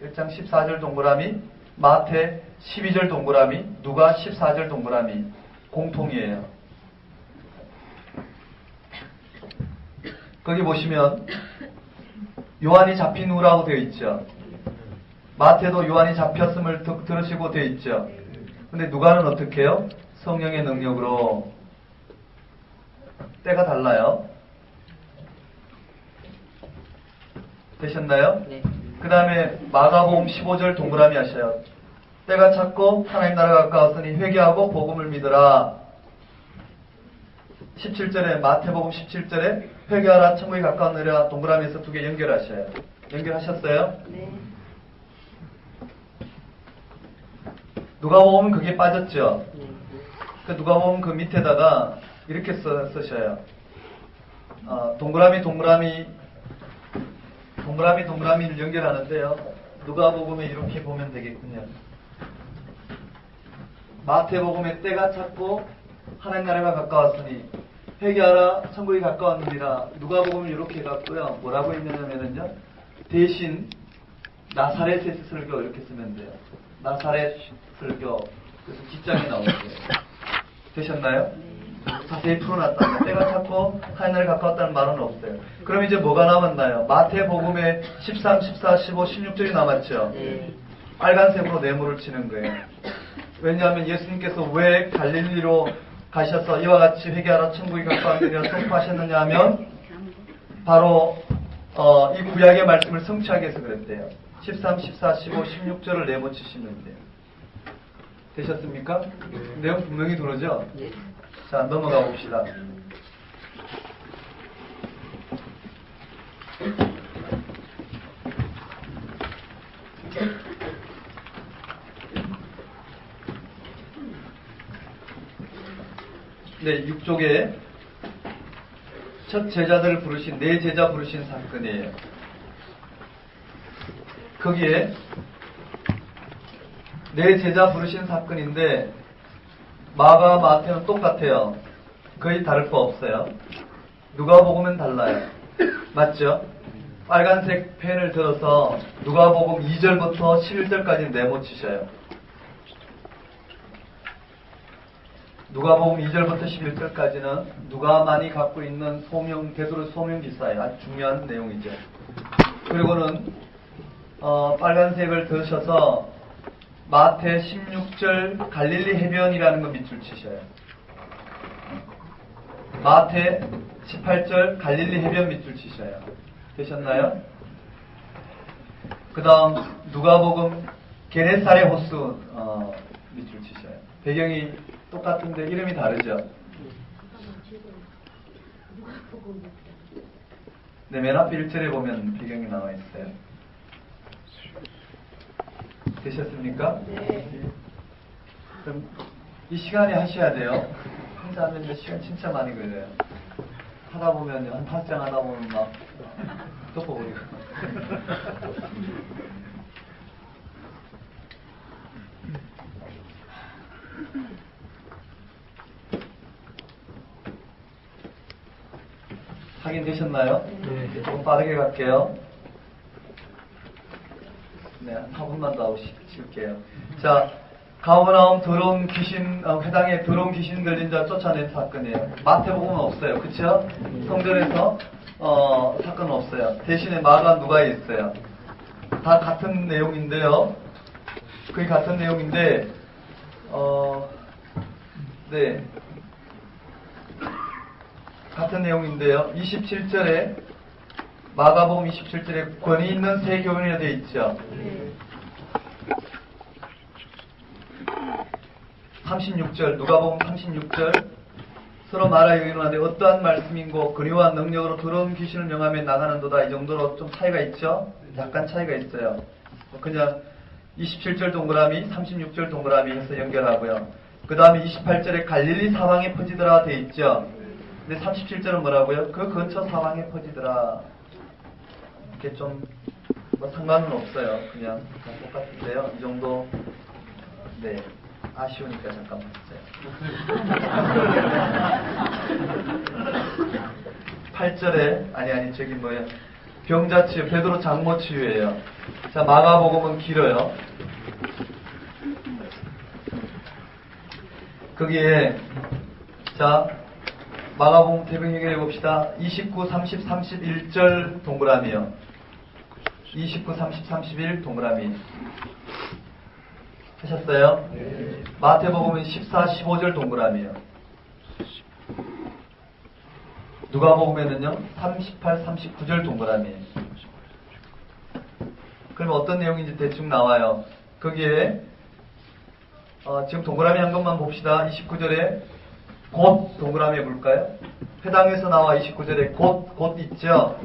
1장 14절 동그라미, 마태 12절 동그라미, 누가 14절 동그라미 공통이에요. 거기 보시면 요한이 잡힌 후라고 되어 있죠. 마태도 요한이 잡혔음을 들으시고 되어 있죠. 근데 누가는 어떻게 해요? 성령의 능력으로 때가 달라요. 되셨나요? 네. 그 다음에 마가복음 15절 동그라미 하셔요. 때가 찼고 하나님 나라가 가까웠으니 회개하고 복음을 믿으라. 17절에 마태복음 17절에 회개하라 천국이 가까웠느라 동그라미에서 두 개 연결하셔요. 연결하셨어요? 네. 누가복음은 그게 빠졌죠. 네. 그 누가복음 그 밑에다가 이렇게 쓰셔요. 동그라미를 연결하는데요. 누가복음에 이렇게 보면 되겠군요. 마태복음에 때가 찼고 하나님 나라가 가까웠으니 회개하라 천국이 가까웠느니라. 누가복음을 이렇게 해갖고요. 뭐라고 했냐면요. 대신 나사렛의 설교 이렇게 쓰면 돼요. 나사렛 설교. 그래서 뒷장에 나오고요. 되셨나요? 자세히 풀어놨다면 때가 찼고 하나님 나라가 가까웠다는 말은 없어요. 그럼 이제 뭐가 남았나요? 마태복음에 13, 14, 15, 16절이 남았죠. 네. 빨간색으로 네모를 치는 거예요. 왜냐하면 예수님께서 왜 갈릴리로 가셔서 이와 같이 회개하라 천국이 가까웠느니라 선포하셨느냐 하면 바로 이 구약의 말씀을 성취하기 위해서 그랬대요. 13, 14, 15, 16절을 네모 치시면 돼요. 되셨습니까? 내용 분명히 들어오죠? 네. 자, 넘어가 봅시다. 네, 6쪽에 첫 제자들을 부르신, 네 제자 부르신 사건이에요. 거기에 네 제자 부르신 사건인데 마가, 마태는 똑같아요. 거의 다를 거 없어요. 누가복음은 달라요. 맞죠? 빨간색 펜을 들어서 누가복음 2절부터 11절까지 네모 치셔요. 누가복음 2절부터 11절까지는 누가만이 갖고 있는 베드로 소명 기사예요. 아주 중요한 내용이죠. 그리고는 빨간색을 드셔서 마태 16절 갈릴리 해변이라는 거 밑줄 치셔요. 마태 18절 갈릴리 해변 밑줄 치셔요. 되셨나요? 그 다음 누가복음 게네사렛 호수 밑줄 치셔요. 배경이 똑같은데 이름이 다르죠? 네, 맨 앞에 1절에 보면 배경이 나와 있어요. 되셨습니까? 네. 그럼 이 시간에 하셔야 돼요. 혼자 하면 시간 진짜 많이 걸려요. 하다 보면 한 5장 하다 보면 막 덮어버리고. 확인되셨나요? 네. 조금 빠르게 갈게요. 네, 한 4분만 더 하고 쉴게요. 자, 가버나움 더러운 귀신, 회당에 더러운 귀신 들린 자 쫓아낸 사건이에요. 마태복음은 없어요. 그쵸? 성전에서, 사건은 없어요. 대신에 마가 누가에 있어요. 다 같은 내용인데요. 거의 같은 내용인데, 네. 같은 내용인데요. 27절에 마가복음 27절에 권위 있는 세 교훈이라 되어 있죠. 36절 누가복음 36절 서로 말하여 이르노니 어떠한 말씀인고 권위와 능력으로 더러운 귀신을 명하며 나가는도다. 이 정도로 좀 차이가 있죠. 약간 차이가 있어요. 그냥 27절 동그라미 36절 동그라미 해서 연결하고요. 그 다음에 28절에 갈릴리 사방에 퍼지더라 되어 있죠. 근데 37절은 뭐라고요? 그 근처 사방에 퍼지더라. 이렇게 좀 뭐 상관은 없어요. 그냥 다 똑같은데요. 이 정도. 네, 아쉬우니까 잠깐 봤어요. 8절에 아니 저기 뭐예요? 병자 치유, 베드로 장모 치유예요. 자, 마가복음은 길어요. 거기에 자, 마가복음 대변 해결해 봅시다. 29, 30, 31절 동그라미요. 29, 30, 31 동그라미. 하셨어요? 네. 마태복음은 14, 15절 동그라미요. 누가복음에는요 38, 39절 동그라미예요. 그러면 어떤 내용인지 대충 나와요. 거기에 지금 동그라미 한 것만 봅시다. 29절에 곧 동그라미 볼까요? 회당에서 나와 29절에 곧 있죠?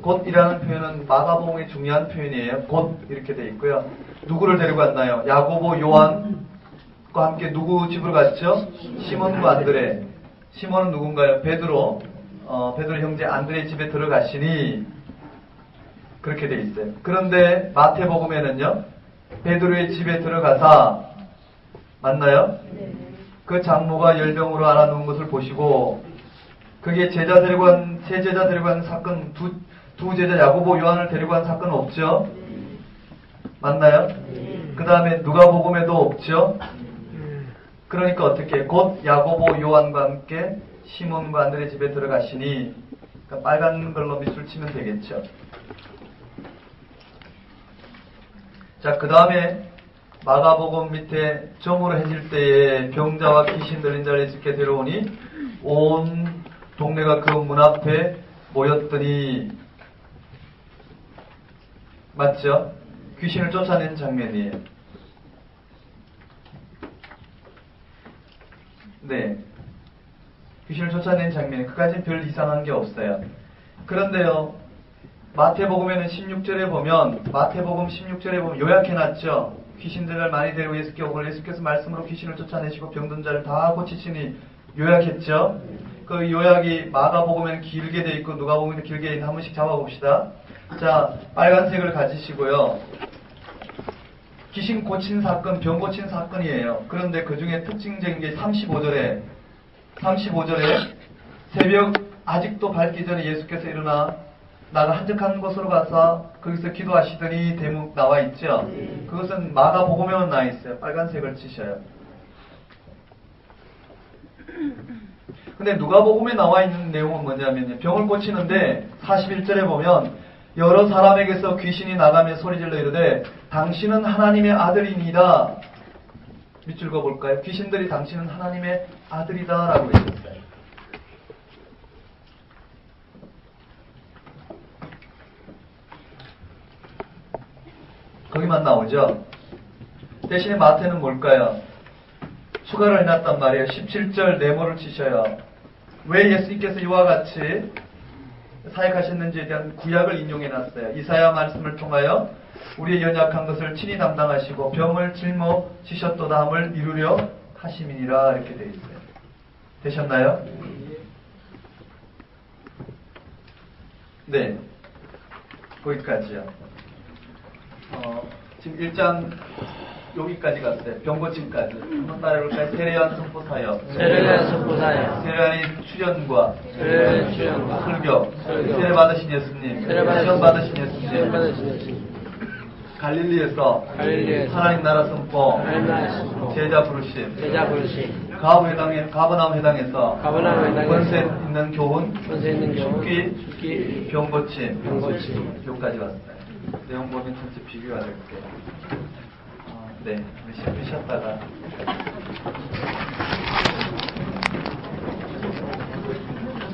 곧이라는 표현은 마가복음의 중요한 표현이에요. 곧 이렇게 돼 있고요. 누구를 데리고 갔나요? 야고보, 요한과 함께 누구 집으로 갔죠? 시몬과 안드레. 시몬은 누군가요? 베드로 형제 안드레 집에 들어가시니 그렇게 돼 있어요. 그런데 마태복음에는요. 베드로의 집에 들어가사 맞나요? 그 장모가 열병으로 알아놓은 것을 보시고 그게 세 제자 데리고 간 사건, 두 제자 야고보, 요한을 데리고 간 사건은 없죠? 맞나요? 그 다음에 누가복음에도 없죠? 그러니까 어떻게 곧 야고보, 요한과 함께 시몬과 안드레 집에 들어가시니 그러니까 빨간 걸로 밑줄 치면 되겠죠. 자, 그 다음에 마가복음 밑에 점으로 해질 때에 병자와 귀신 들린 자를 예수께 데려오니 온 동네가 그 문 앞에 모였더니 맞죠? 귀신을 쫓아낸 장면이에요. 네. 귀신을 쫓아낸 장면, 그까지는 별 이상한 게 없어요. 그런데요, 마태복음에는 16절에 보면, 마태복음 16절에 보면 요약해놨죠? 귀신들을 많이 데리고 예수께 오고 예수께서 말씀으로 귀신을 쫓아내시고 병든 자를 다 고치시니 요약했죠? 그 요약이 마가복음에는 길게 돼 있고 누가복음에는 길게 돼 있는 한 번씩 잡아봅시다. 자, 빨간색을 가지시고요. 귀신 고친 사건, 병 고친 사건이에요. 그런데 그 중에 특징적인 게 35절에 새벽 아직도 밝기 전에 예수께서 일어나 나가 한적한 곳으로 가서 거기서 기도하시더니 대목 나와 있죠. 그것은 마가복음에만 나와 있어요. 빨간색을 치셔요. 근데 누가복음에 나와 있는 내용은 뭐냐면요. 병을 고치는데 41절에 보면 여러 사람에게서 귀신이 나가며 소리질러 이르되 당신은 하나님의 아들이니이다. 밑줄 그어볼까요? 귀신들이 당신은 하나님의 아들이다 라고 했었어요. 거기만 나오죠. 대신에 마태는 뭘까요? 추가를 해놨단 말이에요. 17절 네모를 치셔요. 왜 예수님께서 이와 같이 사역하셨는지에 대한 구약을 인용해놨어요. 이사야 말씀을 통하여 우리의 연약한 것을 친히 담당하시고 병을 짊어지셨도다 함을 이루려 하심이니라 이렇게 되어 있어요. 되셨나요? 네. 거기까지요. 지금 1장 여기까지 갔어요. 병고침까지. 한번 따라해볼까요? 세례요한 선포사역. 세례요한 선포사역. 세례요한의 출현과 세례요한의 출현과 설교. 세례 받으신 예수님. 시험 받으신 예수님. 갈릴리에서 하나님 나라 선포. 제자 부르심. 가버나움 회당에서 권세 있는 교훈. 죽기 병고침. 여기까지 왔어요. 내용 보면 전체 비교가 될 거예요. 네, 쉬었다가